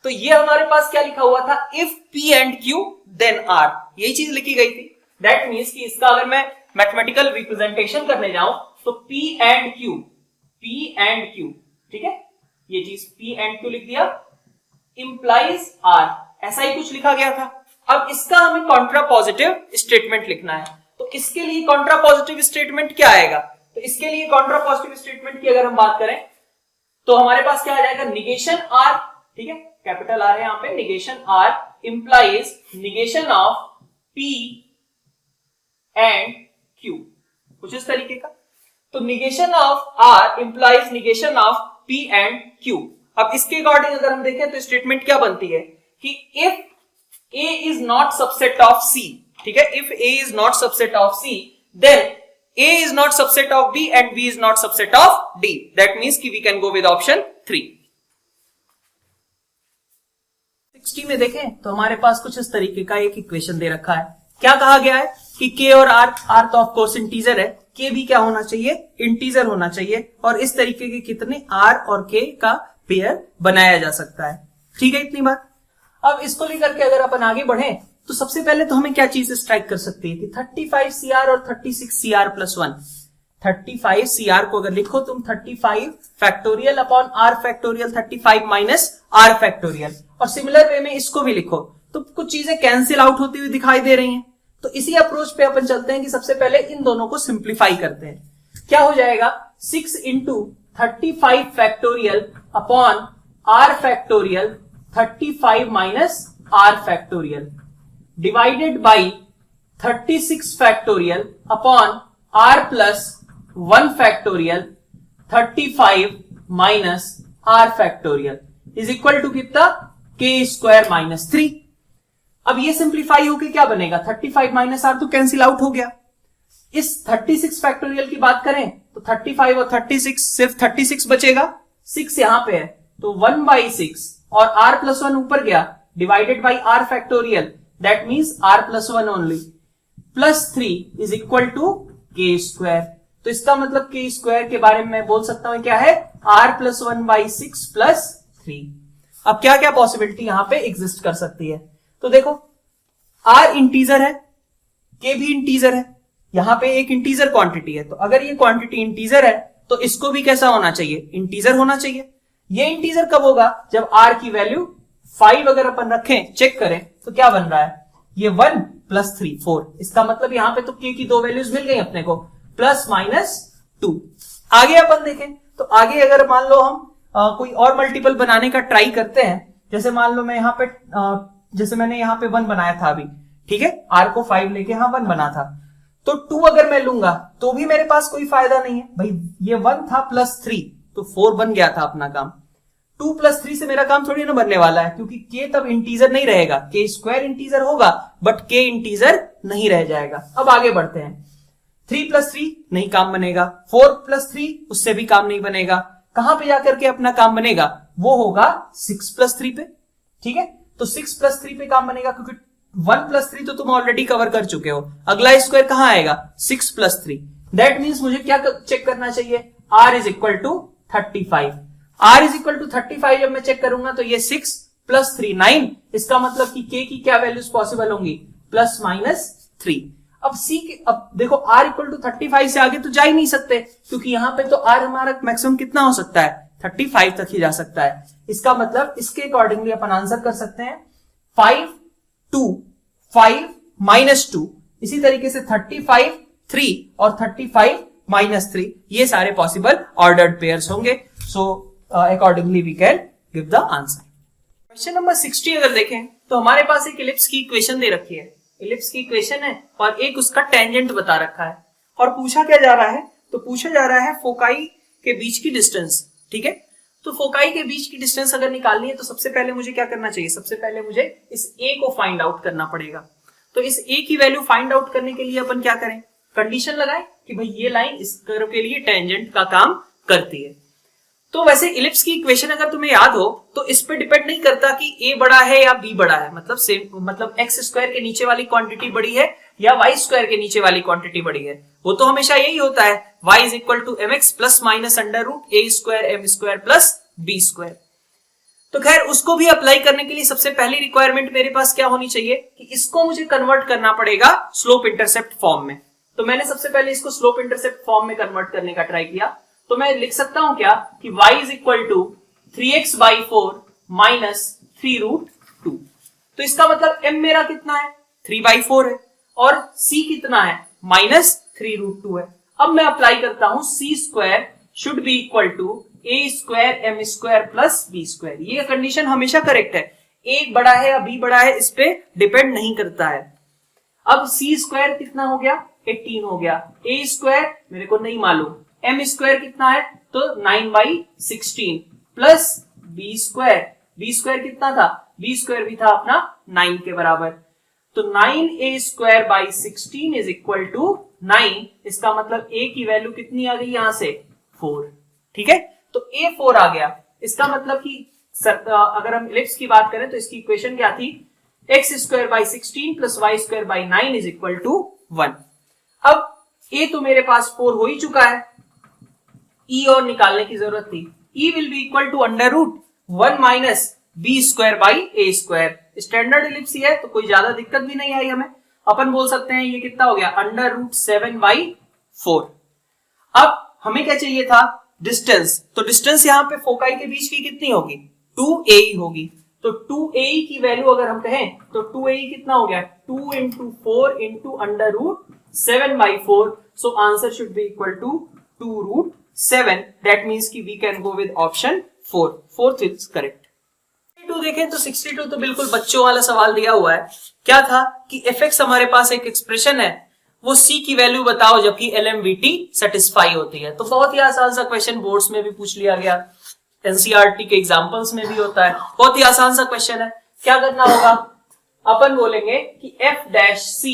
तो ये हमारे पास क्या लिखा हुआ था, if P and Q then R, यही चीज लिखी गई थी। दैट मीन्स कि इसका अगर मैं मैथमेटिकल रिप्रेजेंटेशन करने जाऊं तो P and Q, ठीक है, ये चीज P and Q लिख दिया, implies R, ऐसा ही कुछ लिखा गया था। अब इसका हमें कॉन्ट्रा पॉजिटिव स्टेटमेंट लिखना है, तो इसके लिए कॉन्ट्रा पॉजिटिव स्टेटमेंट क्या आएगा, तो इसके लिए कॉन्ट्रा पॉजिटिव स्टेटमेंट की अगर हम बात करें तो हमारे पास क्या आ जाएगा, निगेशन R, ठीक है, कैपिटल R है यहां पे, negation R implies negation of P and Q, कुछ इस तरीके का। तो negation of R implies negation of P and Q। अब इसके अकॉर्डिंग अगर हम देखें तो स्टेटमेंट क्या बनती है कि if A is not subset of C, ठीक है, if A is not subset of C, then A is not subset of B and B is not subset of D. That means कि we can go with option 3. 60 में देखें तो हमारे पास कुछ इस तरीके का एक इक्वेशन दे रखा है। क्या कहा गया है कि K और R तो ऑफ कोर्स इंटीजर है, K भी क्या होना चाहिए, इंटीजर होना चाहिए, और इस तरीके के कितने R और K का पेयर बनाया जा सकता है। ठीक है, इतनी बात। अब इसको लेकर के अगर अपन आगे बढ़े तो सबसे पहले तो हमें क्या चीज स्ट्राइक कर सकती है कि 35 CR और 36 CR प्लस 1। 35 CR को अगर लिखो तुम 35 factorial upon R factorial 35 minus R factorial, और सिमिलर वे में इसको भी लिखो तो कुछ चीजें कैंसिल आउट होती हुई दिखाई दे रही हैं। तो इसी अप्रोच पे अपन चलते हैं कि सबसे पहले इन दोनों को सिंप्लीफाई करते हैं। क्या हो जाएगा, 6 into 35 factorial upon R factorial 35 minus R factorial divided by 36 factorial upon R plus 1 factorial 35 minus R factorial is equal to कितना, K स्क्वायर माइनस 3। अब ये सिंप्लीफाई होके क्या बनेगा, 35 माइनस R तो कैंसिल आउट हो गया। इस 36 फैक्टोरियल की बात करें तो 35 और 36 सिर्फ 36 बचेगा, 6 यहां पे है तो 1/6 और R प्लस 1 ऊपर गया divided by R factorial, that means R plus 1 only, plus 3 is equal to K square. तो इसका मतलब K स्क्वायर के बारे में मैं बोल सकता हूं क्या है, R प्लस 1/6 प्लस 3। अब क्या क्या पॉसिबिलिटी यहां पे एग्जिस्ट कर सकती है, तो देखो R इंटीजर है, K भी इंटीजर है, यहां पे एक इंटीजर क्वांटिटी है, तो अगर ये क्वांटिटी इंटीजर है तो इसको भी कैसा होना चाहिए, इंटीजर होना चाहिए। ये इंटीजर कब होगा, जब R की वैल्यू 5 अगर अपन रखें, चेक करें तो क्या बन रहा है, ये 1 प्लस 3 4, इसका मतलब यहां पे तो K की 2 वैल्यूज मिल गई अपने को, प्लस माइनस 2। आगे अपन देखें तो आगे अगर मान लो हम कोई और मल्टीपल बनाने का ट्राई करते हैं, जैसे मान लो मैं यहाँ पे जैसे मैंने यहाँ पे 1 बनाया था अभी, ठीक है, R को 5 लेके यहाँ 1 बना था, तो 2 अगर मैं लूंगा तो भी मेरे पास कोई फायदा नहीं है भाई, ये 1 था प्लस 3 तो 4 बन गया था अपना काम। 2 प्लस 3 से मेरा काम थोड़ी ना बनने वाला है, क्योंकि k तब इंटीजर नहीं रहेगा, k स्क्वायर इंटीजर होगा बट k इंटीजर नहीं रह जाएगा। अब आगे बढ़ते हैं। 3 प्लस 3 नहीं काम बनेगा, 4 प्लस 3 उससे भी काम नहीं बनेगा। कहां पे जाकर के अपना काम बनेगा, वो होगा 6 प्लस 3 पे। ठीक है, तो 6 प्लस 3 पे काम बनेगा, क्योंकि 1 प्लस 3 तो तुम ऑलरेडी कवर कर चुके हो। अगला स्क्वायर कहां आएगा, 6 प्लस 3। दैट मीन्स मुझे क्या चेक करना चाहिए, r is equal to 35। r is equal to 35 जब मैं चेक करूंगा तो ये 6 प्लस 3 9, इसका मतलब कि k की क्या वैल्यूज पॉसिबल होंगी, प्लस माइनस 3। अब अब देखो r इक्वल टू 35 से आगे तो जा ही नहीं सकते, क्योंकि यहां पे तो r हमारा मैक्सिमम कितना हो सकता है, 35 तक ही जा सकता है। इसका मतलब इसके अकॉर्डिंगली अपन आंसर कर सकते हैं 5 2 5 माइनस 2। इसी तरीके से 35 3 और 35 माइनस 3, ये सारे पॉसिबल ऑर्डर्ड पेयर्स होंगे। So accordingly we can give the answer. Question number 60 अगर देखें तो हमारे पास एक इलिप्स की इक्वेशन दे रखी है। इलिप्स की इक्वेशन है और एक उसका टेंजेंट बता रखा है, और पूछा क्या जा रहा है, तो पूछा जा रहा है फोकाई के बीच की डिस्टेंस। ठीक है, तो फोकाई के बीच की डिस्टेंस अगर निकालनी है तो सबसे पहले मुझे क्या करना चाहिए, सबसे पहले मुझे इस a को फाइंड आउट करना पड़ेगा। तो इस a की वैल्यू फाइंड आउट करने के लिए अपन क्या करें, कंडीशन लगाएं कि भाई ये लाइन इस कर्व के लिए टेंजेंट का काम करती है। तो वैसे इलिप्स की इक्वेशन अगर तुम्हें याद हो तो इस पे डिपेंड नहीं करता कि a बड़ा है या b बड़ा है, मतलब सेम, मतलब x स्क्वायर के नीचे वाली क्वांटिटी बड़ी है या y स्क्वायर के नीचे वाली क्वांटिटी बड़ी है। वो तो हमेशा यही होता है, y is equal to mx plus minus under root a square m square plus b square. तो खैर उसको भी अप्लाई करने के लिए सबसे पहली रिक्वायरमेंट मेरे पास क्या होनी चाहिए कि इसको मुझे कन्वर्ट करना पड़ेगा स्लोप इंटरसेप्ट फॉर्म में। तो मैंने सबसे पहले इसको स्लोप इंटरसेप्ट फॉर्म में कन्वर्ट करने का ट्राई किया। तो मैं लिख सकता हूं क्या कि y is equal to 3x by 4 minus 3 root 2। तो इसका मतलब m मेरा कितना है, 3 बाई 4 है, और c कितना है, माइनस 3 रूट 2 है। अब मैं अप्लाई करता हूं c square should be equal to a square m square plus b square. ये कंडीशन हमेशा करेक्ट है, a बड़ा है या b बड़ा है इस पे डिपेंड नहीं करता है। अब c स्क्वायर कितना हो गया, 18 हो गया, a स्क्वायर मेरे को नहीं मालूम, m स्क्वायर कितना है तो 9/16 प्लस b स्क्वायर कितना था, b स्क्वायर भी था अपना 9 के बराबर। तो 9a square by 16 is equal to 9। इसका मतलब a की वैल्यू कितनी आ गई यहां से, 4। ठीक है, तो a 4 आ गया। इसका मतलब कि अगर हम इलिप्स की बात करें तो इसकी इक्वेशन क्या थी, x square by 16 plus y square by 9 is equal to 1। अब a तो मेरे पास 4 हो ही चुका है, e और निकालने की जरूरत थी। e will be equal to under root 1 minus b square by a square. Standard ellipse है तो कोई ज्यादा दिक्कत भी नहीं आई हमें, अपन बोल सकते हैं ये कितना हो गया, अंडर रूट 7/4। अब हमें क्या चाहिए था, डिस्टेंस। तो डिस्टेंस यहाँ पे फोकाई के बीच की कितनी होगी, 2ae होगी। तो 2ae की वैल्यू अगर हम कहें तो 2ae कितना हो गया, 2 into 4 into under root 7/4। So answer should be equal to 2 root 7। That means कि we can go with option 4। Fourth is correct. 62 देखें तो 62 तो बिल्कुल बच्चों वाला सवाल दिया हुआ है। क्या था कि fx हमारे पास एक एक्सप्रेशन है, वो c की वैल्यू बताओ जबकि LMVT सेटिस्फाई होती है। तो बहुत ही आसान सा क्वेश्चन बोर्ड्स में भी पूछ लिया गया, एनसीईआरटी के एग्जांपल्स में भी होता है, बहुत ही आसान सा क्वेश्चन है। क्या करना होगा, अपन बोलेंगे कि f dash c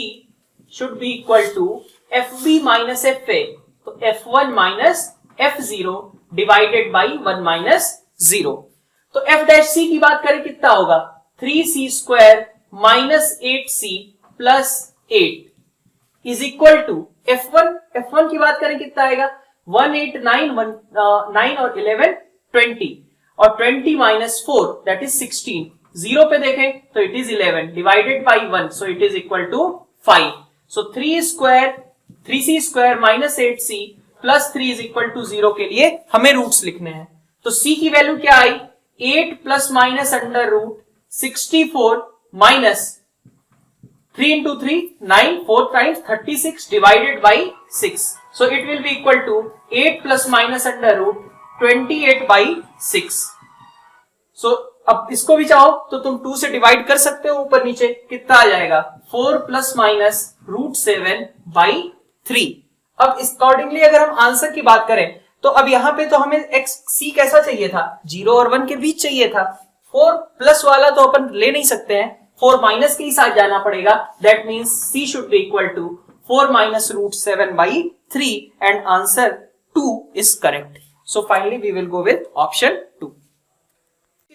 should be equal to fb minus fa। तो f1 minus f0 divided by 1 minus 0। तो f डैश c की बात करें कितना होगा, 3c square minus 8c plus 8 is equal to f1 की बात करें कितना आएगा, 1 8 9 और 11 20 और 20 माइनस 4 दैट इज 16। 0 पे देखें तो it is 11 divided by 1 so it is equal to 5। So 3c square minus 8c plus 3 is equal to 0 के लिए हमें रूट्स लिखने हैं। तो c की वैल्यू क्या आई, 8 plus minus under root 64 minus 3 into 3 9 4 times 36 divided by 6. So it will be equal to 8 plus minus under root 28 by 6. So अब इसको भी चाहो तो तुम 2 से डिवाइड कर सकते हो, ऊपर नीचे कितना आ जाएगा, 4 प्लस माइनस रूट 7 by 3। अब अकॉर्डिंगली अगर हम आंसर की बात करें तो अब यहाँ पे तो हमें एक्स सी कैसा चाहिए था, 0 और 1 के बीच चाहिए था। 4 प्लस वाला तो अपन ले नहीं सकते हैं, 4 माइनस के ही साथ जाना पड़ेगा। That means c should be equal to 4 minus root 7 by 3 and answer 2 is correct. So finally we will go with option 2।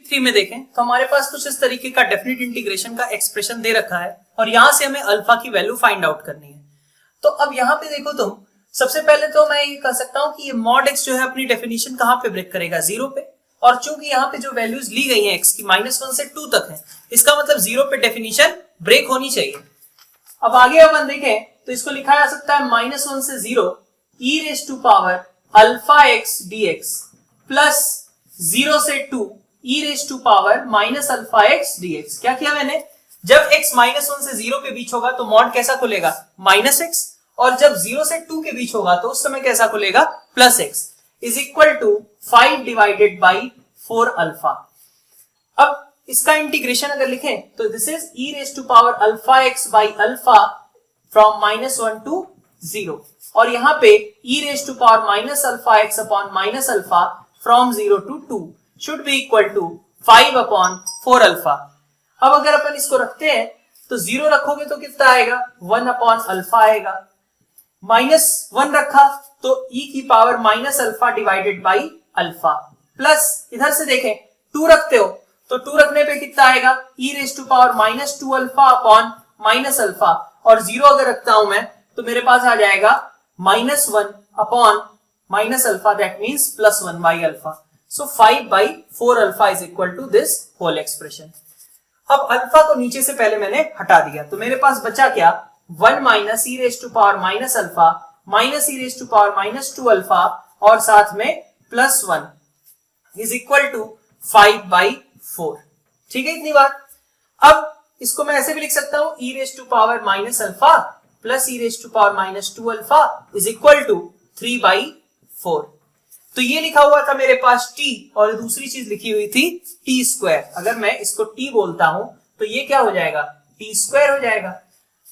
3 में देखें तो हमारे पास कुछ इस तरीके का डेफिनेट इंटीग्रेशन का एक्सप्रेशन दे रखा है और यहां से हमें अल्फा की वैल्यू फाइंड आउट करनी है। तो अब यहाँ पे देखो तुम, सबसे पहले तो मैं ये कह सकता हूं कि ये मॉड एक्स जो है अपनी डेफिनेशन कहां पे ब्रेक करेगा, 0 पे। और चूंकि यहाँ पे जो वैल्यूज ली गई हैं एक्स की -1 से 2 तक है, इसका मतलब 0 पे डेफिनेशन ब्रेक होनी चाहिए। अब आगे अपन देखें तो इसको लिखा जा सकता है -1 से 0 e raise to power alpha x dx plus 0 से 2 e raise to power minus alpha x dx। क्या किया मैंने, जब x -1 से 0 के बीच होगा तो मॉड कैसा खुलेगा, -x, और जब 0 से 2 के बीच होगा तो उस समय कैसा खुलेगा, +x is equal to 5 divided by 4 alpha. अब इसका इंटीग्रेशन अगर लिखें तो this is e raise to power alpha x by alpha from -1 to 0, और यहाँ पे e raise to power minus alpha x upon minus alpha from 0 to 2 should be equal to 5 upon 4 alpha. अब अगर अपन इसको रखते हैं तो 0 रखोगे तो कितना आएगा, 1 अपॉन अल्फा आएगा, -1 रखा तो e की power minus alpha divided by alpha, plus इधर से देखें 2 रखते हो तो 2 रखने पे कितना आएगा, e raise to power -2 alpha upon minus alpha, और 0 अगर रखता हूं मैं तो मेरे पास आ जाएगा -1 upon minus alpha, that means +1 by alpha. So 5 by 4 alpha is equal to this whole expression. अब अल्फा को नीचे से पहले मैंने हटा दिया तो मेरे पास बचा क्या, 1 minus e raise to power minus alpha minus e raise to power -2 alpha और साथ में +1 इज इक्वल टू 5 बाई 4। ठीक है, इतनी बात। अब इसको मैं ऐसे भी लिख सकता हूं, e raise to power minus alpha plus e raise to power -2 alpha is equal to 3 by 4। तो ये लिखा हुआ था मेरे पास t, और दूसरी चीज लिखी हुई थी t स्क्वायर। अगर मैं इसको t बोलता हूं तो ये क्या हो जाएगा, t स्क्वायर हो जाएगा।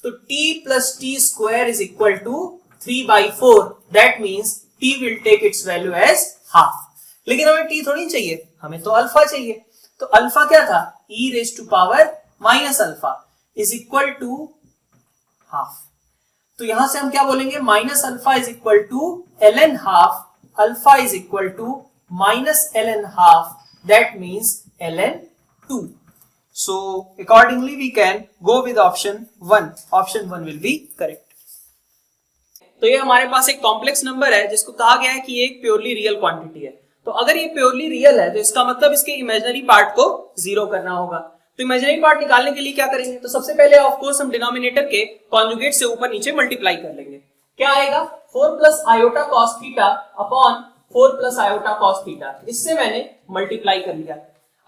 तो t plus t square is equal to 3 by 4, that means t will take its value as half. लेकिन हमें t थोड़ी चाहिए, हमें तो अल्फा चाहिए। तो अल्फा क्या था, e raise to power minus alpha is equal to half. तो यहां से हम क्या बोलेंगे, minus alpha is equal to ln half, alpha is equal to minus ln half, that means ln 2। So accordingly we can go with option 1. Option 1 will be correct. तो ये हमारे पास एक कॉम्प्लेक्स नंबर है जिसको कहा गया है कि ये एक प्योरली रियल क्वांटिटी है। तो अगर ये प्योरली रियल है तो इसका मतलब इसके इमेजिनरी पार्ट को 0 करना होगा। तो इमेजिनरी पार्ट निकालने के लिए क्या करेंगे, तो सबसे पहले ऑफ कोर्स हम डिनोमिनेटर के कॉन्जुगेट से ऊपर नीचे मल्टीप्लाई कर लेंगे। क्या आएगा, 4 plus iota cos theta upon 4 plus iota cos theta. इससे मैंने मल्टीप्लाई कर लिया।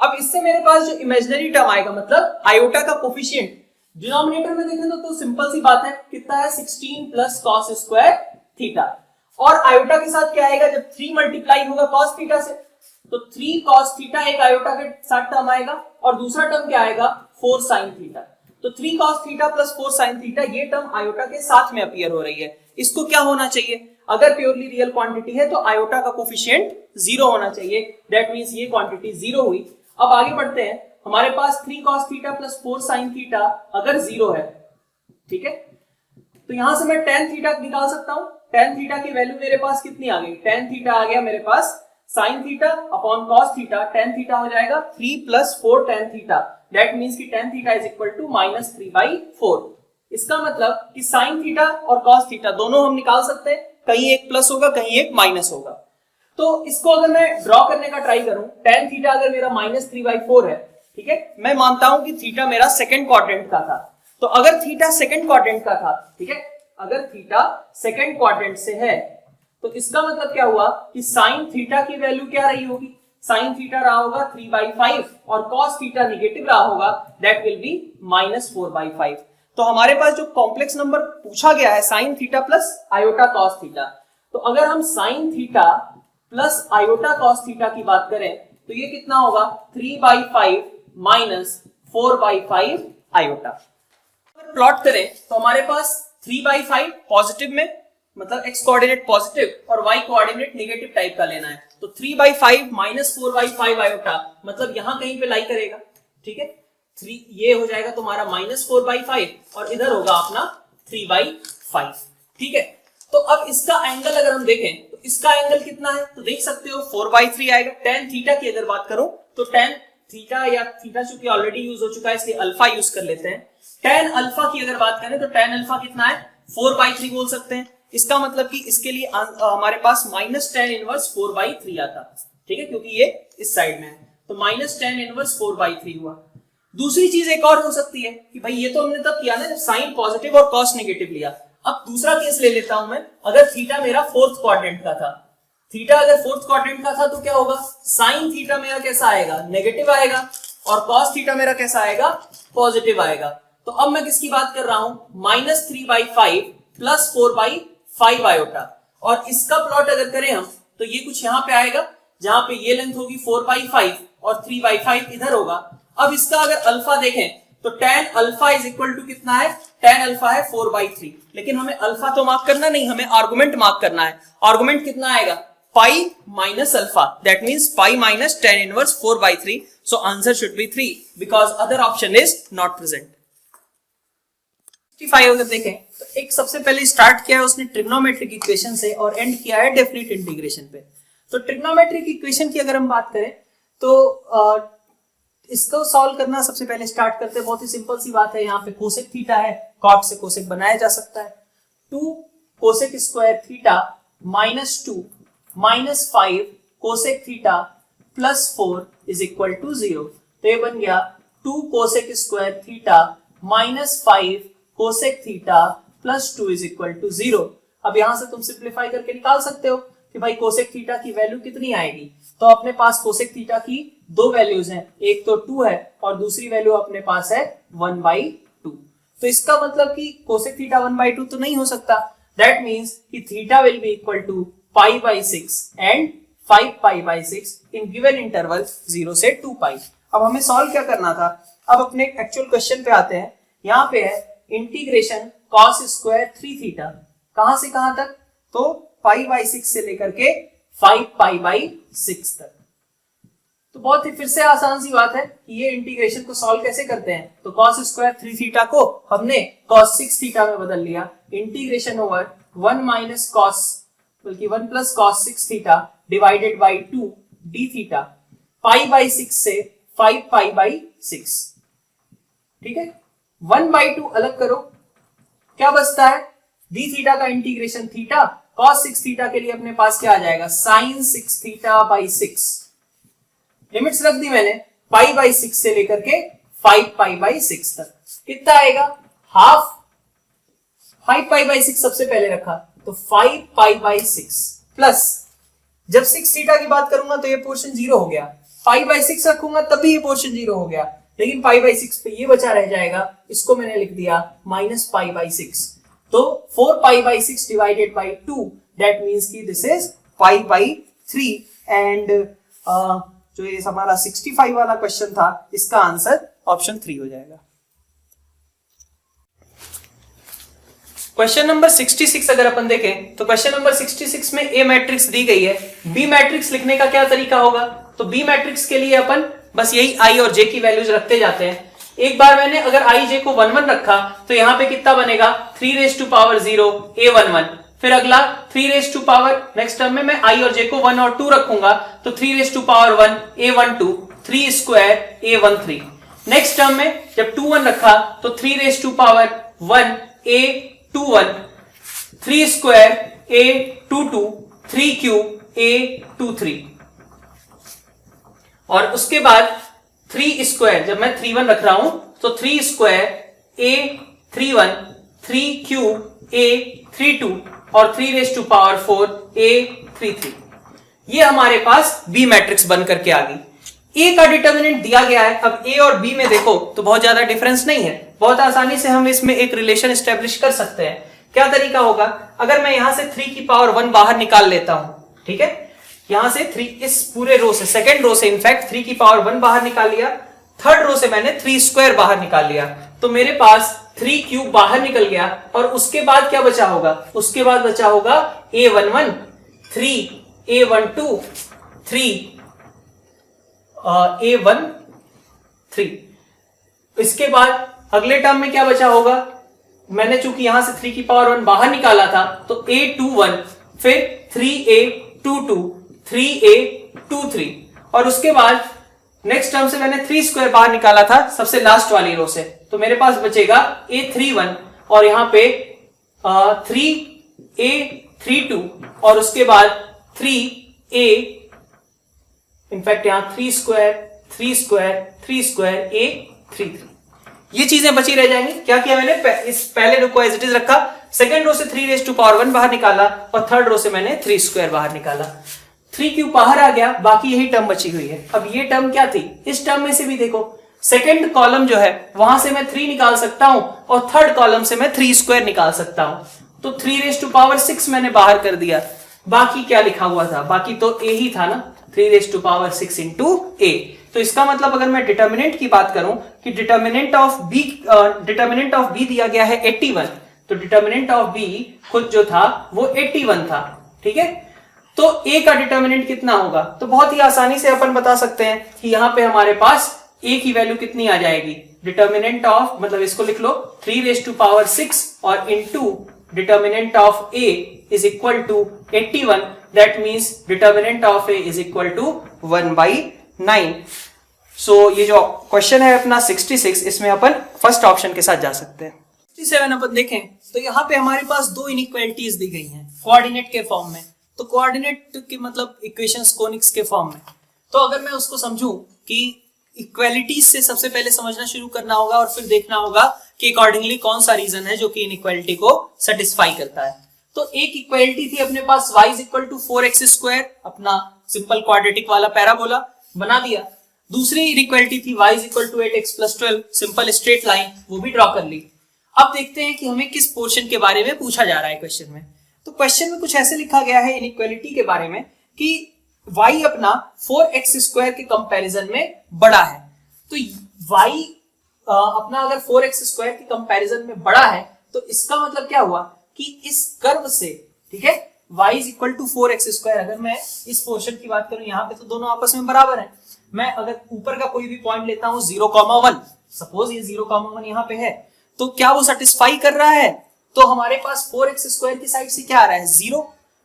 अब इससे मेरे पास जो इमेजिनरी टर्म आएगा मतलब आयोटा का कोफिशिएंट, डिनोमिनेटर में देखें तो सिंपल सी बात है, कितना है, 16 प्लस कॉस स्क्वायर थीटा। और आयोटा के साथ क्या आएगा, जब 3 मल्टीप्लाई होगा कॉस थीटा से तो 3 कॉस थीटा एक आयोटा के साथ टर्म आएगा, और दूसरा टर्म क्या आएगा, 4 साइन थीटा। तो 3 cos theta plus 4 sine theta, ये टर्म आयोटा के साथ में अपीयर हो रही है। इसको क्या होना चाहिए, अगर प्योरली रियल क्वांटिटी है तो आयोटा का कोफिशिएंट 0 होना चाहिए, दैट मींस ये क्वांटिटी 0 हुई। अब आगे बढ़ते हैं, हमारे पास 3 cos theta plus 4 sin theta अगर 0 है, ठीक है, तो यहां से मैं tan थीटा निकाल सकता हूं। tan थीटा की वैल्यू मेरे पास कितनी आ गई, tan थीटा आ गया मेरे पास sin theta upon cos theta, tan theta हो जाएगा 3 plus 4 tan theta, that means कि tan theta is equal to -3/4। इसका मतलब कि sin थीटा और cos थीटा दोनों हम निकाल सकते हैं, कहीं एक प्लस होगा कहीं एक माइनस होगा। तो इसको अगर मैं ड्रॉ करने का ट्राई करूं, tan थीटा अगर मेरा -3/4 है, ठीक है, मैं मानता हूं कि थीटा मेरा सेकंड क्वाड्रेंट का था। तो अगर थीटा सेकंड क्वाड्रेंट का था, ठीक है, अगर थीटा सेकंड क्वाड्रेंट से है तो इसका मतलब क्या हुआ कि साइन थीटा की वैल्यू क्या रही होगी, साइन थीटा रहा होगा 3/5 और कॉस थीटा नेगेटिव रहा होगा, दैट विल बी -4/5। तो हमारे पास जो कॉम्प्लेक्स नंबर पूछा गया है sine theta plus iota cos theta, तो अगर हम sine theta plus iota cos theta की बात करें तो ये कितना होगा, 3/5 -4/5 आयोटा। अगर प्लॉट करें तो हमारे पास 3/5 पॉजिटिव में मतलब x कोऑर्डिनेट पॉजिटिव और y कोऑर्डिनेट नेगेटिव टाइप का लेना है। तो 3/5 माइनस 4/5 आयोटा मतलब यहां कहीं पे लाई करेगा, ठीक है। 3 ये हो जाएगा तुम्हारा माइनस 4/5 और इधर होगा अपना 3/5, ठीक है। तो अब इसका एंगल अगर हम देखें तो इसका एंगल कितना है, तो देख सकते हो 4/3 आएगा। tan थीटा की अगर बात करो तो tan थीटा या थीटा चूंकि ऑलरेडी यूज हो चुका है इसलिए अल्फा यूज कर लेते हैं। tan अल्फा की अगर बात करें तो tan अल्फा कितना है, 4/3 बोल सकते हैं। इसका मतलब कि इसके लिए हमारे पास माइनस tan इनवर्स 4/3 आता, ठीक है, क्योंकि ये इस साइड में है तो माइनस tan इनवर्स 4/3 हुआ। दूसरी चीज एक और हो सकती है कि भाई ये तो हमने तब किया ना जब साइन पॉजिटिव और कॉस नेगेटिव लिया। अब दूसरा केस ले लेता हूं मैं, अगर थीटा मेरा फोर्थ क्वाड्रेंट का था, थीटा अगर फोर्थ क्वाड्रेंट का था तो क्या होगा, साइन थीटा मेरा कैसा आएगा, नेगेटिव आएगा और कॉस थीटा मेरा कैसा आएगा, पॉजिटिव आएगा। तो अब मैं किसकी बात कर रहा हूं, माइनस 3/5 प्लस 4/5 आयोटा। और इसका प्लॉट अगर करें हम तो ये कुछ यहां पे आएगा जहां पे ये लेंथ होगी 4/5 और 3/5 इधर होगा। अब इसका अगर अल्फा देखें तो tan alpha is equal to कितना है, tan अल्फा है 4/3, लेकिन हमें अल्फा तो मार्क करना नहीं, हमें आर्गुमेंट मार्क करना है। आर्गुमेंट कितना आएगा, pi minus alpha, that means pi minus tan inverse 4/3, so answer should B 3 because other option is not present. 65 अगर देखें तो एक सबसे पहले स्टार्ट किया है उसने ट्रिग्नोमेट्रिक इक्वेशन से और एंड किया है डेफिनिट इंटीग्रेशन पे। तो ट्रिग्नोमेट्रिक इक्वेशन की अगर हम बात करें तो इसको सॉल्व करना सबसे पहले स्टार्ट करते हैं। बहुत ही सिंपल सी बात है, यहाँ पे कोसेक थीटा है, कॉट से कोसेक बनाया जा सकता है। 2 cosec square theta minus 2 minus 5 cosec theta plus 4 is equal to 0। तो ये बन गया 2 cosec square theta minus 5 cosec theta plus 2 is equal to 0। अब यहां से तुम सिंप्लीफाई करके निकाल सकते हो कि भाई कोसेक थीटा की वैल्यू कितनी आएगी। तो अपने पास कोसेक थीटा की दो वैल्यूज हैं, एक तो 2 है और दूसरी वैल्यू अपने पास है 1/2। तो इसका मतलब कि कोसेक थीटा 1/2 तो नहीं हो सकता, दैट मींस कि theta will be equal to π/6 and 5π/6 in given interval 0 से 2π। अब हमें सॉल्व क्या करना था, अब अपने एक्चुअल क्वेश्चन पे आते हैं। यहाँ पे है इंटीग्रेशन cos स्क्वायर 3 थीटा, कहां से कहां तक, तो π/6 से लेकर के 5π/6 तक। तो बहुत ही फिर से आसान सी बात है कि ये इंटीग्रेशन को सॉल्व कैसे करते हैं। तो cos स्क्वायर 3 थीटा को हमने cos 6 थीटा में बदल लिया, इंटीग्रेशन ओवर 1 माइनस cos बल्कि 1 plus cos 6 theta divided by 2 d theta, π/6 से 5π/6, ठीक है। 1/2 अलग करो, क्या बचता है, d थीटा का इंटीग्रेशन थीटा, cos 6 थीटा के लिए अपने पास क्या आ जाएगा, sin 6 थीटा बाई 6। लिमिट्स रख दी मैंने π/6 से लेकर के 5π/6 तक, कितना आएगा, हाफ। 5π/6 सबसे पहले रखा तो 5π/6 प्लस, जब 6 थीटा की बात करूंगा तो ये पोर्शन 0 हो गया, π/6 रखूंगा तभी ये पोर्शन 0 हो गया, लेकिन π/6 पे ये बचा रह जाएगा, इसको मैंने लिख दिया माइनस π/6। तो 4π/6 डिवाइडेड बाई 2, दैट मींस कि दिस इज π/3 एंड जो ये हमारा 65 वाला क्वेश्चन था इसका आंसर ऑप्शन 3 हो जाएगा। क्वेश्चन नंबर 66 अगर अपन देखें तो क्वेश्चन नंबर 66 में ए मैट्रिक्स दी गई है, बी मैट्रिक्स लिखने का क्या तरीका होगा। तो बी मैट्रिक्स के लिए अपन बस यही आई और जे की वैल्यूज रखते जाते हैं। एक बार मैंने अगर आई जे को 1 1 रखा तो यहाँ पे कितना बनेगा, 3⁻0 a11। फिर अगला 3⁻, नेक्स्ट टर्म में मैं आई और जे को 1 और 2 रखूंगा तो 3⁻1 a12, 3 square a13। Next term में जब 2 1 रखा तो 3⁻1 a21, 3 square a22, 3 cube a23। और उसके बाद 3 स्क्वायर, जब मैं 3 1 रख रहा हूं तो 3 स्क्वायर a31, 3 क्यूब a32 और 3⁻4 a33। ये हमारे पास बी मैट्रिक्स बन करके आ गई। ए का डिटर्मिनेंट दिया गया है, अब ए और बी में देखो तो बहुत ज्यादा डिफरेंस नहीं है, बहुत आसानी से हम इसमें एक रिलेशन एस्टेब्लिश कर सकते हैं। क्या तरीका होगा, अगर मैं यहां से 3⁻1 बाहर निकाल लेता हूं, ठीक है, यहां से 3 इस पूरे रो से, सेकेंड रो से इनफैक्ट 3⁻1 बाहर निकाल लिया, थर्ड रो से मैंने 3 स्क्वायर बाहर निकाल लिया, तो मेरे पास 3 क्यूब बाहर निकल गया और उसके बाद क्या बचा होगा, उसके बाद बचा होगा a11 3 a12 3 a13। इसके बाद अगले टर्म में क्या बचा होगा, मैंने चूंकि यहां से 3 की पावर 1 बाहर निकाला था तो a21 फिर 3a22 3a23 और उसके बाद नेक्स्ट टर्म से मैंने 3 स्क्वायर बाहर निकाला था सबसे लास्ट वाली रो से, तो मेरे पास बचेगा a31 और यहां पे 3a32 और उसके बाद 3a इनफैक्ट यहां 3 स्क्वायर a33। ये चीजें बची रह जाएंगी। क्या किया मैंने, इस पहले रो को एज इट इज रखा, सेकंड रो से 3 बाहर निकाला और थर्ड रो से मैंने 3 स्क्वायर बाहर निकाला, 3 क्यूब बाहर आ गया, बाकी यही टर्म बची हुई है। अब ये टर्म क्या थी, इस टर्म में से भी देखो सेकंड कॉलम जो है वहां से मैं 3 निकाल सकता हूं और थर्ड कॉलम से मैं 3 स्क्वायर निकाल सकता हूं, तो 3 मैंने बाहर कर दिया। बाकी क्या लिखा हुआ था, बाकी तो a ही था ना, 3 इंटू a। तो इसका मतलब अगर मैं डिटर्मिनेंट की बात करूं कि डिटर्मिनेंट ऑफ b दिया गया है 81, तो डिटर्मिनेंट ऑफ b खुद जो था वो 81 था, ठीक है। तो a का डिटर्मिनेंट कितना होगा, तो बहुत ही आसानी से अपन बता सकते हैं कि यहां पे हमारे पास a की वैल्यू कितनी आ जाएगी, डिटर्मिनेंट ऑफ मतलब इसको लिख लो 3 और into determinant of a is equal to 81, that means determinant of a is equal to 1/9। So ये जो क्वेश्चन है अपना 66, इसमें अपन फर्स्ट ऑप्शन के साथ जा सकते हैं। 67 अपन देखें तो यहाँ पे हमारे पास दो इनइक्वालिटीज दी गई हैं कोऑर्डिनेट के फॉर्म में, तो कोऑर्डिनेट की मतलब इक्वेशंस कोनिक्स के फॉर्म में। तो अगर मैं उसको समझूं कि इक्वालिटीज से सबसे पहले समझना शुरू करना होगा और फिर देखना होगा कि अकॉर्डिंगली कौन सा रीजन है जो कि इनइक्वालिटी को सेटिस्फाई करता है। तो एक इक्वालिटी थी अपने पास y is equal to 4x², अपना सिंपल क्वाड्रेटिक वाला पैराबोला बना दिया। दूसरी इनइक्वालिटी थी y is equal to 8x+12, simple straight line, वो भी ड्रॉ कर ली। अब देखते हैं कि हमें किस पोर्शन के बारे में पूछा जा रहा है क्वेश्चन में। तो क्वेश्चन में कुछ ऐसे लिखा गया है इनइक्वालिटी के बारे में कि y अपना 4x² के कंपैरिजन में बड़ा है। तो y अपना अगर 4x² के कंपैरिजन में बड़ा है तो इसका मतलब क्या हुआ कि इस कर्व से, ठीक है, y is equal to 4x², अगर मैं इस पोर्शन की बात करूं यहाँ पे तो दोनों आपस में बराबर हैं। मैं अगर ऊपर का कोई भी पॉइंट लेता हूं 0,1, सपोज ये 0,1 यहाँ पे है, तो क्या वो सेटिस्फाई कर रहा है, तो हमारे पास 4x² की साइड से क्या आ रहा है 0,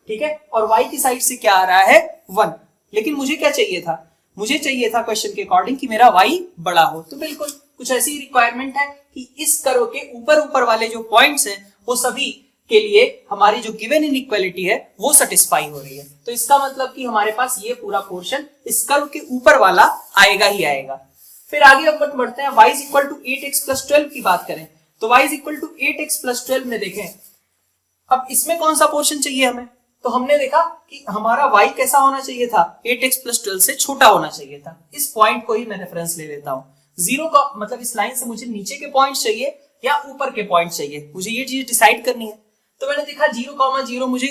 ठीक है, और y की साइड से क्या आ रहा है 1। लेकिन मुझे क्या चाहिए था, मुझे चाहिए था क्वेश्चन के अकॉर्डिंग कि मेरा y बड़ा हो। तो बिल्कुल कुछ ऐसी रिक्वायरमेंट है कि इस कर्व के ऊपर वाले जो पॉइंट्स हैं वो सभी के लिए हमारी जो गिवन इनइक्वालिटी है वो सेटिस्फाई हो रही है। तो इसका मतलब कि हमारे पास ये पूरा पोर्शन इस कर्व के ऊपर वाला आएगा ही आएगा। फिर आगे अपन बढ़ते हैं, y is equal to 8x+12 की बात करें तो y is equal to 8x+12 में देखें, अब इसमें कौन सा पोर्शन चाहिए हमें, तो हमने देखा कि हमारा y कैसा होना चाहिए था, 8x+12 से छोटा होना चाहिए था। इस पॉइंट को ही मैं रेफरेंस ले लेता हूं। 0 का मतलब इस लाइन से मुझे नीचे के पॉइंट चाहिए या ऊपर के पॉइंट चाहिए, मुझे ये चीज डिसाइड करनी है। तो मैंने देखा 0,0 मुझे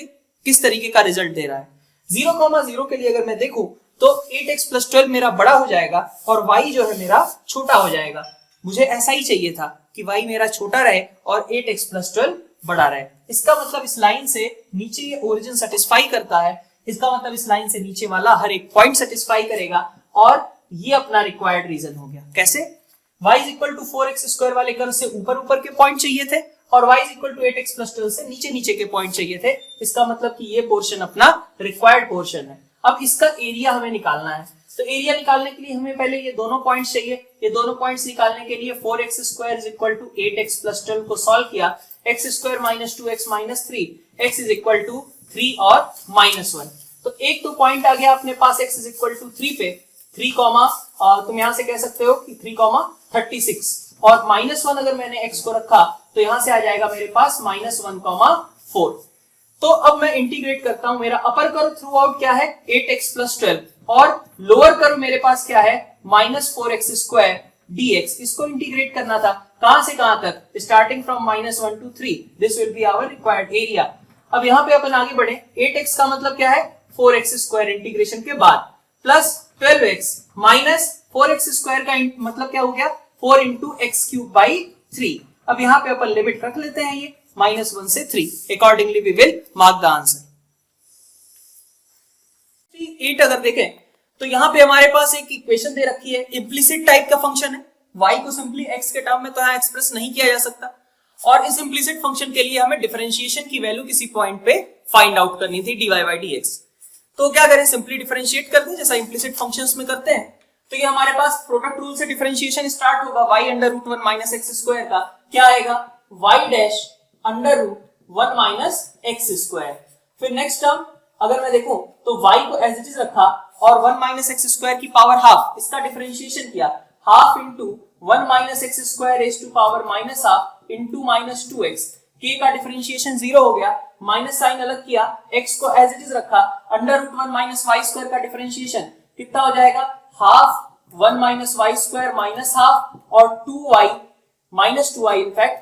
किस तरीके का रिजल्ट दे रहा है। 0,0 के लिए अगर मैं देखूं तो 8x+12 मेरा बड़ा हो जाएगा और y जो है मेरा छोटा हो जाएगा। मुझे ऐसा ही चाहिए था कि y मेरा छोटा रहे और 8x+12 बड़ा रहे। इसका मतलब इस लाइन से नीचे ये ओरिजिन सेटिस्फाई करता है, इसका मतलब इस लाइन से नीचे वाला हर एक पॉइंट सेटिस्फाई करेगा और ये अपना रिक्वायर्ड रीजन हो गया। कैसे, y is equal to 4x² वाले कर्व से ऊपर के पॉइंट चाहिए थे और y is equal to 8x+12 से नीचे के पॉइंट चाहिए थे। इसका मतलब कि ये पोर्शन अपना रिक्वायर्ड पोर्शन है। अब इसका एरिया हमें निकालना है, तो एरिया निकालने के लिए हमें पहले ये दोनों पॉइंट्स चाहिए। ये दोनों पॉइंट्स निकालने के लिए 4x² is equal to 8x+12 को सॉल्व किया, x² - 2x - 3, x is equal to 3 और -1। तो एक तो पॉइंट आ गया अपने पास x इज इक्वल टू 3 पे, 3, तुम यहां से कह सकते हो कि 3,36 और -1 अगर मैंने x को रखा तो यहां से आ जाएगा मेरे पास -1,4। तो अब मैं इंटीग्रेट करता हूं, मेरा अपर कर्व थ्रू आउट क्या है 8x+12 और लोअर कर्व मेरे पास क्या है -4x² dx। इसको इंटीग्रेट करना था कहां से कहां तक, starting from -1 to 3, this will be our required area. अब यहां पे अपन आगे बढ़े, 8x का मतलब क्या है 4x² इंटीग्रेशन के बाद प्लस 12x माइनस 4x² का मतलब क्या हो गया 4 into x³ by 3। अब यहाँ पे अपन लिमिट रख लेते हैं ये -1 से 3। Accordingly we will mark the answer. 8 अगर देखें तो यहाँ पे हमारे पास एक इक्वेशन दे रखी है, इम्प्लिसिट टाइप का फंक्शन है, y को सिंपली x के टर्म में तो यहाँ एक्सप्रेस नहीं किया जा सकता, और इस इम्प्लिसिट फंक्शन के लिए हमें डिफरेंशिएशन की वैल्यू किसी पॉइंट पे फाइंड आउट करनी थी, dy by dx। तो क्या करें, सिंपली डिफरेंशिएट कर दें जैसा इम्प्लिसिट फंक्शंस में करते हैं। तो ये हमारे पास प्रोडक्ट रूल से डिफरेंशिएशन स्टार्ट होगा, y under root 1 minus x square का क्या आएगा, y dash under root 1 minus x square. फिर नेक्स्ट टर्म अगर मैं देखूं तो y को एज इट इज रखा और 1 माइनस एक्स स्क्वायर की पावर हाफ, इसका डिफरेंशिएशन किया, half into 1 minus x square raise to power minus half into minus 2x। k का डिफरेंशिएशन 0 हो गया, माइनस साइन अलग किया, x को एज इट इज रखा, under root 1 minus y square का डिफरेंशिएशन कितना हो जाएगा, half 1 minus y square minus half और 2y minus 2y in fact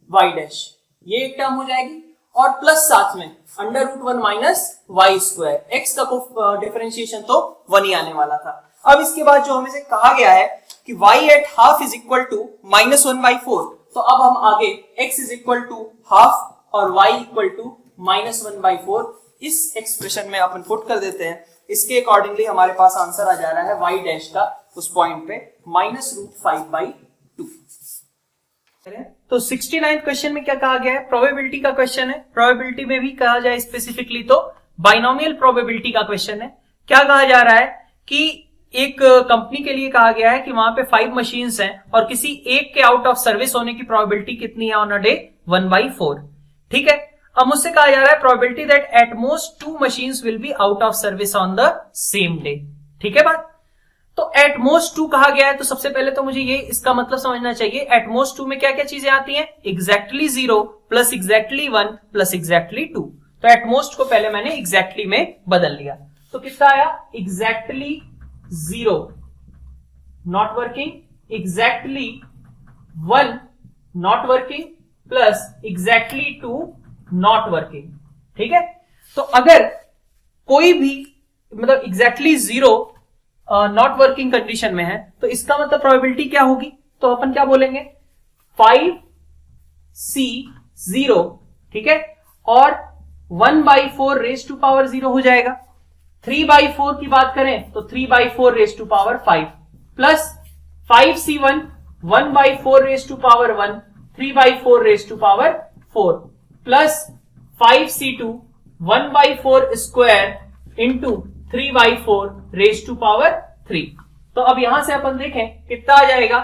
y dash, ये एक टर्म हो जाएगी, और प्लस साथ में under root 1 minus y square, x का डिफरेंशिएशन तो 1 ही आने वाला था। अब इसके बाद जो हमें से कहा गया है कि y at half is equal to -1/4, तो अब हम आगे x is equal to half और y इक्वल टू -1/4 इस एक्सप्रेशन में अपन पुट कर देते हैं। इसके अकॉर्डिंगली हमारे पास आंसर आ जा रहा है y डैश का उस पॉइंट पे -√5/2। तो 69 क्वेश्चन में क्या कहा गया है, प्रोबेबिलिटी का क्वेश्चन है। प्रोबेबिलिटी में भी कहा जाए स्पेसिफिकली तो बाइनोमियल प्रोबेबिलिटी का क्वेश्चन है। क्या कहा जा रहा है कि एक कंपनी के लिए कहा गया है कि वहां पे 5 मशीन्स हैं और किसी एक के आउट ऑफ सर्विस होने की प्रोबेबिलिटी कितनी है ऑन अ डे, 1/4। ठीक है, अब मुझसे कहा जा रहा है probability that at most 2 machines will be out of service on the same day. ठीक है बात, तो एट मोस्ट 2 कहा गया है, तो सबसे पहले तो मुझे ये इसका मतलब समझना चाहिए, एट मोस्ट 2 में क्या क्या चीजें आती हैं, exactly 0 plus exactly 1 plus exactly 2। तो एट मोस्ट को पहले मैंने एग्जैक्टली में बदल लिया, तो कितना आया, exactly 0 not working, exactly 1 not working plus exactly 2 not working. ठीक है, तो अगर कोई भी मतलब एग्जैक्टली 0 नॉट वर्किंग कंडीशन में है तो इसका मतलब प्रोबेबिलिटी क्या होगी, तो अपन क्या बोलेंगे, 5c0। ठीक है, और 1/4 रेज टू पावर 0 हो जाएगा। 3/4 की बात करें तो 3/4 raise to power 5 plus 5c1 1/4 raise to power 1 3/4 raise to power 4 plus 5c2 1/4 square into 3/4 raise to power 3। तो अब यहां से अपन देखें कितना आ जाएगा,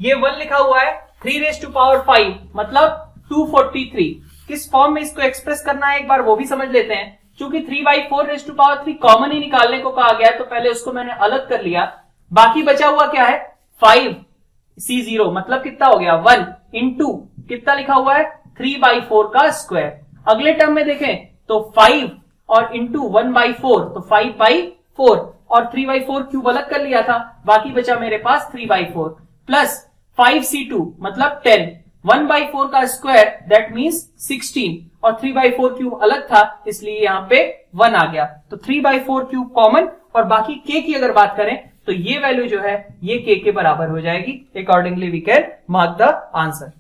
ये 1 लिखा हुआ है, 3 रेज टू पावर 5 मतलब 243। किस फॉर्म में इसको एक्सप्रेस करना है एक बार वो भी समझ लेते हैं। चूंकि 3/4 रेज टू पावर 3 कॉमन ही निकालने को कहा गया है तो पहले उसको मैंने अलग कर लिया, बाकी बचा हुआ क्या है, 5c0 मतलब कितना हो गया, 1 इंटू कितना लिखा हुआ है, 3/4 का स्क्वायर। अगले टर्म में देखें तो 5 और इंटू 1/4 तो 5/4 और 3/4 क्यूब अलग कर लिया था, बाकी बचा मेरे पास 3/4 प्लस 5c2 मतलब 10, 1/4 का स्क्वायर दैट मींस 16 और 3/4 क्यूब अलग था इसलिए यहां पे 1 आ गया, तो 3/4 क्यूब कॉमन और बाकी k की अगर बात करें तो ये वैल्यू जो है ये k के बराबर हो जाएगी। Accordingly we can mark the answer.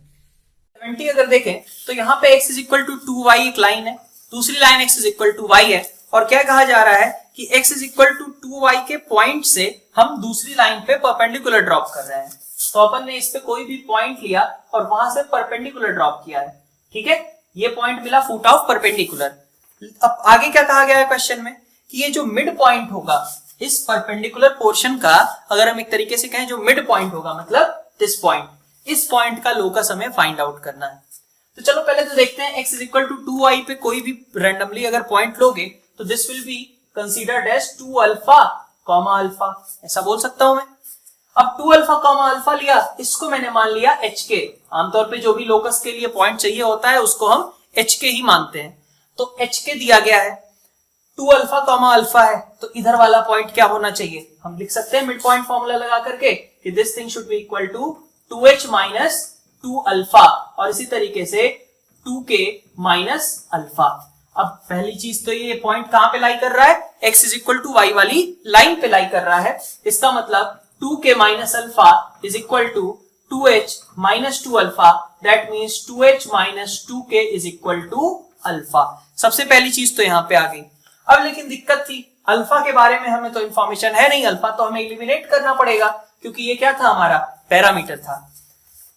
70 अगर देखें तो यहाँ पे x is equal to 2y एक लाइन है, दूसरी line x is equal to y है, और क्या कहा जा रहा है कि x is equal to 2y के पॉइंट से हम दूसरी लाइन पे परपेंडिकुलर ड्रॉप कर रहे हैं। तो अपन ने इस पे कोई भी पॉइंट लिया और वहां से परपेंडिकुलर ड्रॉप किया है। ठीक है, ये पॉइंट मिला फुट ऑफ परपेंडिकुलर। अब आगे क्या कहा गया है क्वेश्चन में कि ये जो मिड पॉइंट होगा इस परपेंडिकुलर पोर्शन का, अगर हम एक तरीके से कहें जो मिड पॉइंट होगा मतलब दिस पॉइंट, इस पॉइंट का लोकस हमें फाइंड आउट करना है। तो चलो पहले तो देखते हैं, x is equal to 2y पे कोई भी रैंडमली अगर पॉइंट लोगे तो this will be considered as 2 alpha comma alpha, ऐसा बोल सकता हूं मैं। अब 2 अल्फा कॉमा अल्फा लिया, इसको मैंने मान लिया hk। आमतौर पे जो भी लोकस के लिए पॉइंट चाहिए होता है उसको हम hk ही मानते हैं, तो hk दिया गया है, 2 अल्फा कॉमा अल्फा है, तो इधर वाला पॉइंट क्या होना चाहिए, हम लिख सकते हैं मिड पॉइंट फॉर्मूला लगा करके कि this thing should be equal to 2h minus 2 alpha और इसी तरीके से 2k माइनस अल्फा। अब पहली चीज तो ये पॉइंट कहां पे लाई कर रहा है, x is equal to y वाली लाइन पे लाई कर रहा है, इसका मतलब 2k minus alpha is equal to 2h minus 2 alpha, that means 2h minus 2k is equal to alpha। सबसे पहली चीज तो यहाँ पे आ गई। अब लेकिन दिक्कत थी, अल्फा के बारे में हमें तो इंफॉर्मेशन है नहीं, अल्फा तो हमें एलिमिनेट करना पड़ेगा क्योंकि ये क्या था, हमारा पैरामीटर था।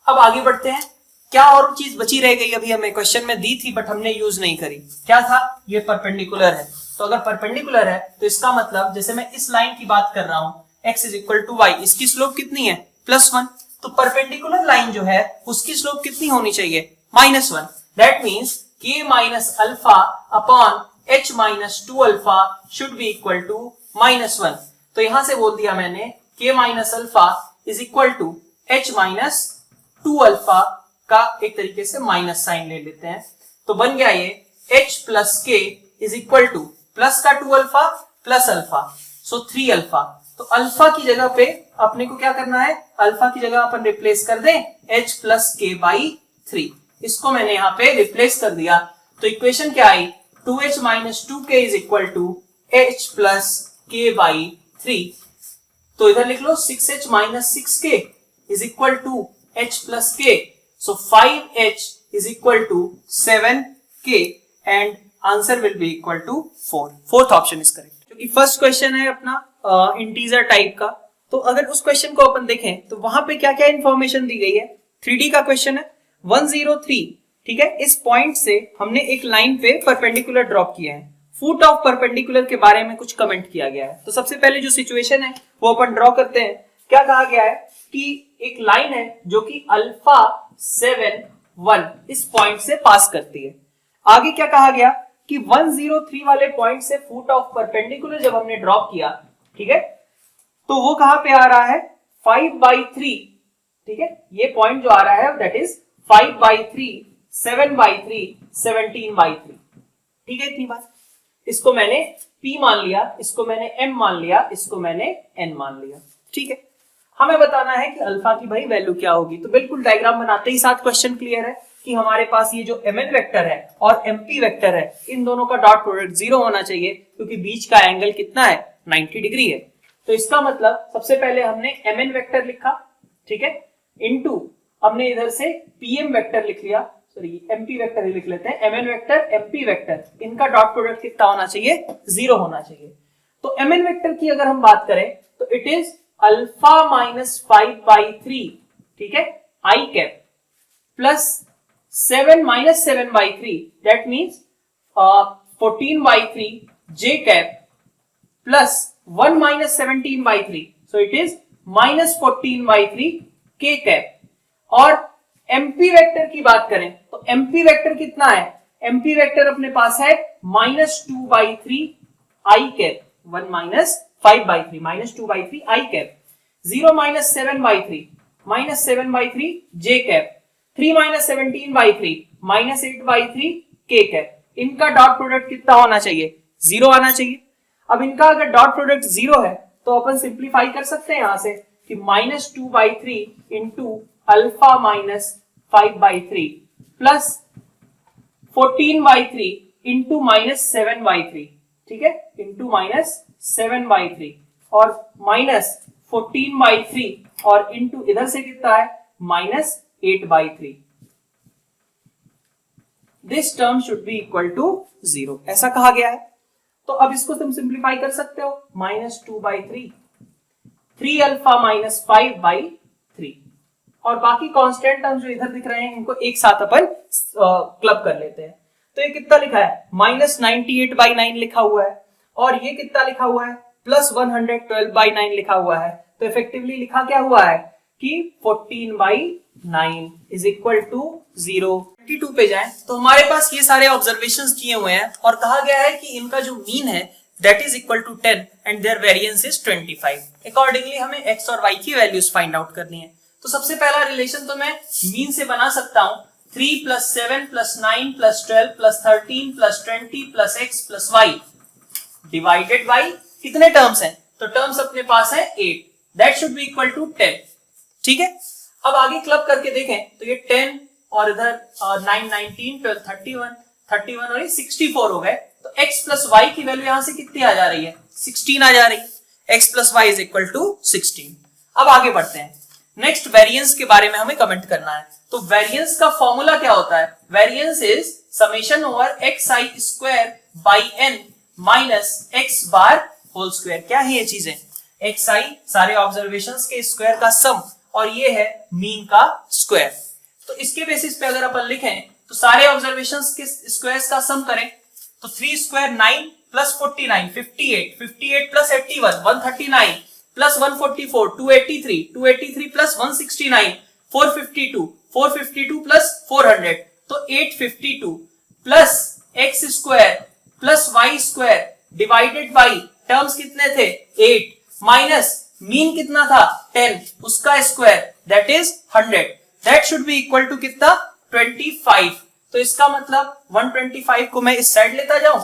अब आगे बढ़ते हैं, क्या और चीज बची रह गई, अभी हमें क्वेश्चन में दी थी बट हमने यूज नहीं करी। क्या था, ये परपेंडिकुलर है। तो अगर परपेंडिकुलर है तो इसका मतलब जैसे मैं इस लाइन की बात कर रहा हूं x is equal to y, इसकी स्लोप कितनी है, +1। तो परपेंडिकुलर लाइन जो है उसकी स्लोप कितनी होनी चाहिए, -1। That means k minus alpha upon h minus 2 alpha should be equal to -1। तो यहां से बोल दिया मैंने k minus alpha is equal to h minus 2 alpha का एक तरीके से माइनस साइन ले लेते हैं। तो बन गया ये h plus k is equal two plus का 2 अल्फा प्लस अल्फा, सो 3 अल्फा। तो अल्फा की जगह पे अपने को क्या करना है, अल्फा की जगह अपन रिप्लेस कर दें h प्लस k बाई 3। इसको मैंने यहाँ पे रिप्लेस कर दिया तो इक्वेशन क्या आई, 2h minus 2k is equal to h plus k by 3। तो इधर लिख लो 6h minus 6k is equal to h plus k, so 5h is equal to 7k and answer will be equal to 4। Fourth option is correct. क्योंकि first question है अपना integer type का, तो अगर उस क्वेश्चन को अपन देखें तो वहां पे क्या क्या इंफॉर्मेशन दी गई है। 3D का क्वेश्चन है, 103, ठीक है। इस पॉइंट से हमने एक लाइन पे परपेंडिकुलर ड्रॉप किया है, फुट ऑफ परपेंडिकुलर के बारे में कुछ कमेंट किया गया है। तो सबसे पहले जो सिचुएशन है वो अपन ड्रॉ करते हैं। क्या कहा गया है कि एक लाइन है जो कि अल्फा 7 1 इस पॉइंट से पास करती है। आगे क्या कहा गया कि 103 वाले पॉइंट से फुट ऑफ परपेंडिकुलर जब हमने ड्रॉप किया, ठीक है, तो वो कहां पे आ रहा है, 5/3, ठीक है। ये पॉइंट जो आ रहा है दैट इज 5/3, 7/3, 17/3, ठीक है। इतनी बात, इसको मैंने P मान लिया, इसको मैंने M मान लिया, इसको मैंने N मान लिया, ठीक है। हमें बताना है कि अल्फा की भाई वैल्यू क्या होगी। तो बिल्कुल डायग्राम बनाते ही साथ क्वेश्चन क्लियर है कि हमारे पास ये जो mn वेक्टर है और mp वेक्टर है, इन दोनों का डॉट प्रोडक्ट 0 होना चाहिए क्योंकि बीच का एंगल कितना है, 90 डिग्री है। तो इसका मतलब सबसे पहले हमने mn वेक्टर लिखा, ठीक है, इनटू हमने इधर से pm वेक्टर लिख लिया, सॉरी mp वेक्टर ही लिख लेते हैं, mn वेक्टर mp वेक्टर, इनका डॉट प्रोडक्ट कितना होना चाहिए, 0 होना चाहिए। तो mn वेक्टर की अगर हम बात करें तो इट इज अल्फा माइनस 5/3, ठीक है, i cap plus 7 minus 7/3 that means 14/3 j cap plus 1 minus 17/3, so it is minus 14/3 k cap. और एमपी वेक्टर की बात करें तो एमपी वेक्टर कितना है, एमपी वेक्टर अपने पास है -2/3 आई कैप, 1 माइनस 5/3 -2/3 आई कैप, 0 माइनस 7/3 -7/3 जे कैप, 3 माइनस 17/3 -8/3 के कैप। इनका डॉट प्रोडक्ट कितना होना चाहिए, 0 आना चाहिए। अब इनका अगर डॉट प्रोडक्ट 0 है तो अपन सिंप्लीफाई कर सकते हैं यहां से कि -2/3 into alpha minus 5/3 plus 14/3 into -7/3, ठीक है, इंटू -7/3 और -14/3 और इंटू इधर से कितना है -8/3। This term should be equal to 0, ऐसा कहा गया है। तो अब इसको तुम सिंप्लीफाई कर सकते हो, -2/3, 3 अल्फा माइनस 5/3 और बाकी कांस्टेंट टर्म जो इधर दिख रहे हैं इनको एक साथ अपन क्लब कर लेते हैं। तो ये कितना लिखा है, -98/9 लिखा हुआ है और ये कितना लिखा हुआ है, +112/9 लिखा हुआ है। तो इफेक्टिवली लिखा क्या हुआ है कि 14/9 इज इक्वल टू 0। 22 पे जाएं तो हमारे पास ये सारे ऑब्जर्वेशंस किए हुए हैं और कहा गया है कि इनका जो मीन है that is equal to 10 and their variance is 25। Accordingly हमें x और y की वैल्यूज फाइंड आउट करनी है। तो सबसे पहला रिलेशन तो मैं मीन से बना सकता हूं, 3 + 7 + 9 + 12 + 13 + 20 + x + y डिवाइडेड बाई कितने टर्म्स हैं, तो टर्म्स अपने पास है 8, that should be equal to 10, ठीक है। अब आगे क्लब करके देखें तो ये 10 और इधर 9 19 12 31 और ये 64 हो गए। तो x प्लस y की वैल्यू यहां से कितनी आ जा रही है, 16 आ जा रही है। x plus y is equal to 16। अब आगे बढ़ते हैं, नेक्स्ट वेरिएंस के बारे में हमें कमेंट करना है। तो वेरिएंस का फॉर्मूला क्या होता है? Variance is summation over x i square by n minus x bar whole square. क्या है ये चीजें? एक्स आई सारे ऑब्जर्वेशंस के स्क्वायर का सम और ये है मीन का स्क्वायर। तो इसके बेसिस पे अगर अपन लिखें तो सारे ऑब्जर्वेशंस के स्क्वायर्स का सम करें तो 3 square 9 plus 49 58 58 plus 81 139 plus 144 283 283 plus 169 452 452 plus 400 तो 852 plus x square plus y square divided by terms कितने थे 8 माइनस मीन कितना था 10 उसका square that is 100 that should be equal to कितना 25। तो इसका मतलब 125 को मैं इस साइड लेता जाऊं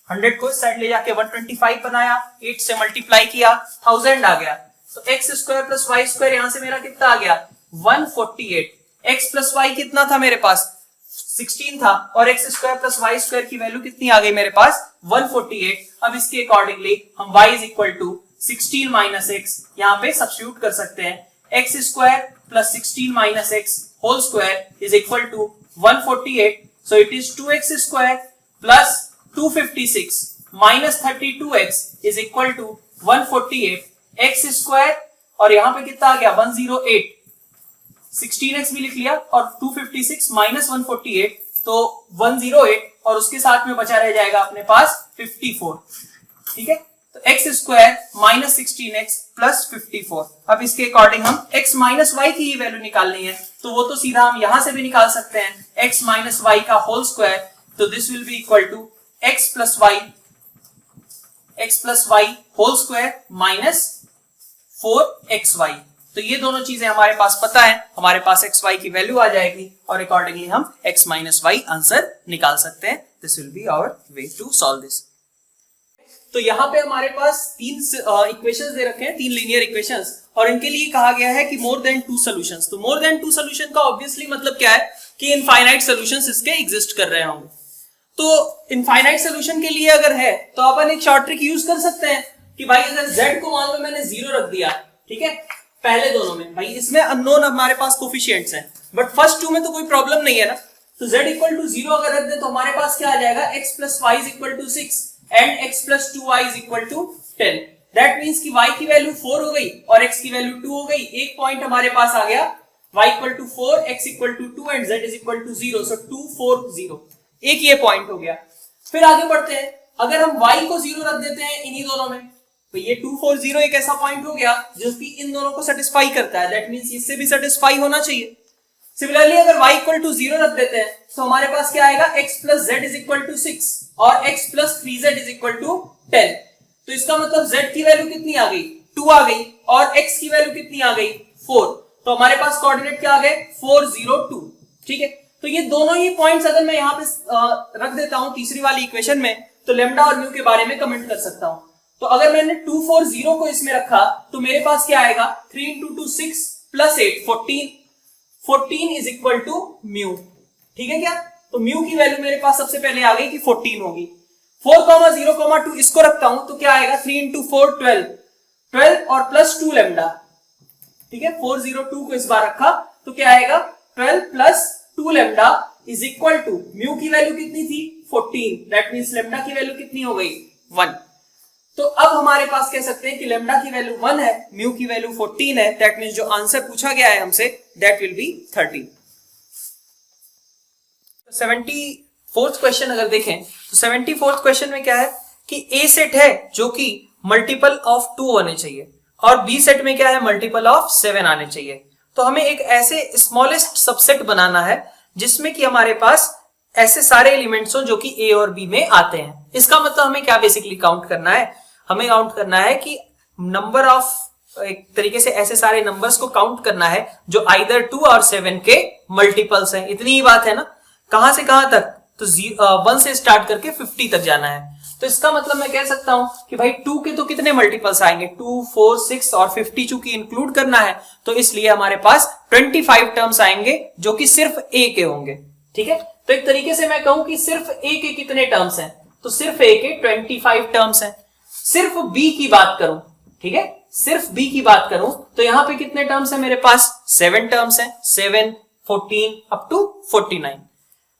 100 को इस साइड ले जाके 125 बनाया 8 से मल्टीप्लाई किया 1000 आ गया। तो x square plus y square यहां से मेरा कितना आ गया 148। एक्स प्लस वाई कितना था मेरे पास 16 था और x square plus y square की वैल्यू कितनी आ गई मेरे पास 148। अब इसके अकॉर्डिंगली हम y is equal to 16 minus x यहाँ पे सब्स्टिट्यूट कर सकते हैं। X square plus 16 minus x whole square is equal to 148। So it is 2x square plus 256 minus 32x is equal to 148 x square और यहाँ पे कितना आ गया 108 16x भी लिख लिया और 256 माइनस 148 तो 108 और उसके साथ में बचा रह जाएगा अपने पास 54। ठीक है तो x square minus 16x plus 54। अब इसके अकॉर्डिंग हम x माइनस वाई की ही वैल्यू निकालनी है तो वो तो सीधा हम यहां से भी निकाल सकते हैं x माइनस वाई का होल स्क्वायर। तो this will be equal to x plus y whole square minus 4xy। तो ये दोनों चीजें हमारे पास पता है, हमारे पास xy की वैल्यू आ जाएगी और अकॉर्डिंगली हम x माइनस वाई आंसर निकाल सकते हैं। This will be our way to solve this. तो यहाँ पे हमारे पास तीन इक्वेशंस दे रखे हैं, तीन लीनियर इक्वेशंस और इनके लिए कहा गया है कि मोर देन 2 सॉल्यूशंस। तो मोर देन 2 सॉल्यूशन का ऑब्वियसली मतलब क्या है कि इनफाइनाइट सॉल्यूशंस इसके एग्जिस्ट कर रहे होंगे। तो इनफाइनाइट सॉल्यूशन के लिए अगर है तो अपन एक शॉर्ट ट्रिक यूज कर सकते हैं कि भाई अगर z को मान लो मैंने 0 रख दिया, ठीक है, पहले दोनों में भाई इसमें अननोन हमारे पास कोफिशिएंट्स हैं बट फर्स्ट 2 में तो कोई प्रॉब्लम नहीं है ना। तो z इक्वल टू 0 अगर रख दे तो हमारे पास क्या आ जाएगा x plus y is equal to 6 and x plus 2y is equal to 10। That means कि y की वैल्यू 4 हो गई और x की वैल्यू 2 हो गई। एक पॉइंट हमारे पास आ गया y equal to 4 x equal to 2 and z is equal to 0। So 2 4 0 एक ये पॉइंट हो गया। फिर आगे बढ़ते हैं, अगर हम y को 0 रख देते हैं इन्हीं दोनों में तो ये 2 4 0 एक ऐसा पॉइंट हो गया जो कि इन दोनों को सेटिस्फाई करता है। दैट मींस इससे भी सेटिस्फाई होना चाहिए। सिमिलरली अगर y इक्वल टू 0 रख देते हैं तो हमारे पास क्या आएगा x plus z is equal to 6 और x plus 3z is equal to 10। तो इसका मतलब z की वैल्यू कितनी आ गई 2 आ गई और x की वैल्यू कितनी आ गई 4। तो हमारे पास कोऑर्डिनेट क्या आ गए 4 0 2। ठीक है तो ये दोनों ही पॉइंट्स अगर मैं यहाँ पे रख देता हूं तीसरी वाली इक्वेशन में तो लेमडा और म्यू के बारे में कमेंट कर सकता हूं। तो अगर मैंने 2 4 0 को इसमें रखा तो मेरे पास क्या आएगा 3 into 2 6 plus 8 14 is equal to mu. ठीक है क्या, तो म्यू की वैल्यू मेरे पास सबसे पहले आ गई कि 14 होगी। 4 0 2 इसको रखता हूं तो क्या आएगा 3 into 4 12 और प्लस 2 लेमडा। ठीक है 4 0 2 को इस बार रखा तो क्या आएगा 12 plus 2 lambda is equal to mu की वैल्यू कितनी थी 14। दैट मींस लेमडा की वैल्यू कितनी हो गई 1। तो अब हमारे पास कह सकते हैं कि लेमडा की वैल्यू 1 है म्यू की वैल्यू 14 है। दैट मींस जो आंसर पूछा गया है हमसे that will be 13। 74th question अगर देखें तो 74th क्वेश्चन में क्या है कि ए सेट है जो कि मल्टीपल ऑफ 2 होने चाहिए और बी सेट में क्या है मल्टीपल ऑफ 7 आने चाहिए। तो हमें एक ऐसे स्मॉलेस्ट सबसेट बनाना है जिसमें कि हमारे पास ऐसे सारे एलिमेंट्स हो जो कि ए और बी में आते हैं। इसका मतलब हमें क्या बेसिकली काउंट करना है, हमें काउंट करना है कि नंबर ऑफ एक तरीके से ऐसे सारे नंबर्स को काउंट करना है जो आइदर 2 और 7 के मल्टीपल्स हैं। इतनी ही बात है ना, कहां से कहां तक तो 1 से स्टार्ट करके 50 तक जाना है। तो इसका मतलब मैं कह सकता हूं कि भाई 2 के तो कितने मल्टीपल्स आएंगे 2 4 6 और 50 चूंकि इंक्लूड करना है तो इसलिए हमारे पास 25 टर्म्स आएंगे जो कि सिर्फ ए के होंगे। ठीक है तो एक तरीके से मैं कहूं कि सिर्फ ए के कितने टर्म्स हैं तो सिर्फ ए के 25 टर्म्स हैं। सिर्फ बी की बात करूं, ठीक है सिर्फ b की बात करूं तो यहां पे कितने टर्म्स है मेरे पास? 7 टर्म्स है, 7, 14 अप टू 49।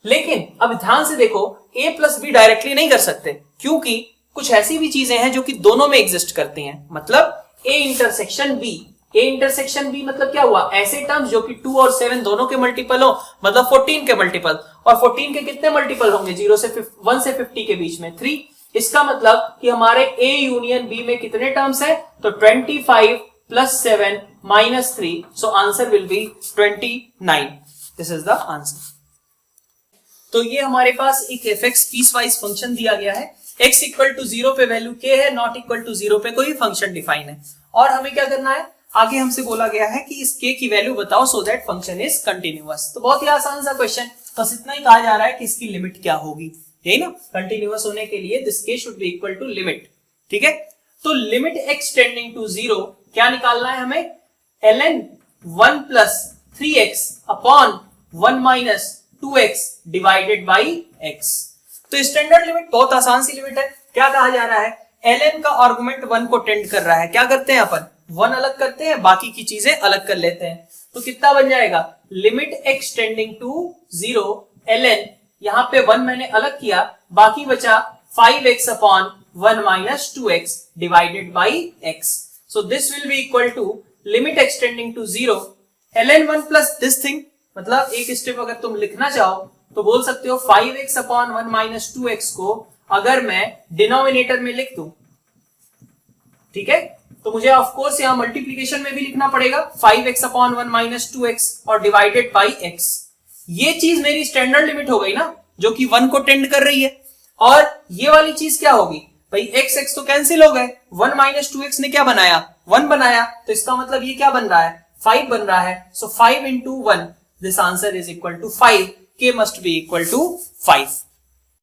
लेकिन अब ध्यान से देखो, a प्लस बी डायरेक्टली नहीं कर सकते, क्योंकि कुछ ऐसी भी चीजें हैं जो कि दोनों में एग्जिस्ट करती हैं। मतलब a intersection b, a intersection b मतलब क्या हुआ? ऐसे टर्म्स जो कि 2 और 7 दोनों के मल्टीपल हो, मतलब 14 के मल्टीपल। और 14 के कितने मल्टीपल होंगे? 1 से 50 के बीच में 3। इसका मतलब कि हमारे a यूनियन b में कितने टर्म्स है? तो 25 plus 7 minus 3, so answer will B 29। This is the answer. तो ये हमारे पास एक fx पीसवाइज फंक्शन दिया गया है। x इक्वल टू 0 पे वैल्यू k है, नॉट इक्वल टू 0 पे कोई फंक्शन डिफाइन है। और हमें क्या करना है? आगे हमसे बोला गया है कि इस k की वैल्यू बताओ so that function is continuous. तो बहुत ही आसान सा क्वेश्चन, बस इतना ही कहा जा रहा है कि इसकी लिमिट क्या होगी, यही ना? कंटिन्यूअस होने के लिए this k should be equal to limit. ठीक है, तो लिमिट x टेंडिंग टू 0 क्या निकालना है हमें? ln 1 plus 3x upon 1 minus 2x divided by x। तो स्टैंडर्ड लिमिट बहुत आसान सी लिमिट है। क्या कहा जा रहा है? ln का आर्गुमेंट 1 को टेंड कर रहा है। क्या करते हैं अपन? 1 अलग करते हैं, बाकी की चीजें अलग कर लेते हैं। तो कितना बन जाएगा? Limit x tending to 0 ln, यहां पे 1 मैंने अलग किया, बाकी बचा 5x upon 1 minus 2x divided by x। So this will be equal to limit x tending to 0 ln 1 plus this thing. मतलब एक स्टेप अगर तुम लिखना चाहो तो बोल सकते हो 5x अपॉन 1 माइनस 2x को अगर मैं डिनोमिनेटर में लिख दूं, ठीक है, तो मुझे ऑफ कोर्स यहां मल्टीप्लीकेशन में भी लिखना पड़ेगा 5x अपॉन 1 माइनस 2x और डिवाइडेड बाई x। ये चीज मेरी स्टैंडर्ड लिमिट हो गई ना, जो कि 1 को टेंड कर रही है। और ये वाली चीज क्या होगी भाई? x तो कैंसिल हो गए, 1 माइनस 2x ने क्या बनाया? 1 बनाया। तो इसका मतलब ये क्या बन रहा है? 5 बन रहा है। So 5 into 1, this answer is equal to 5, k must be equal to 5।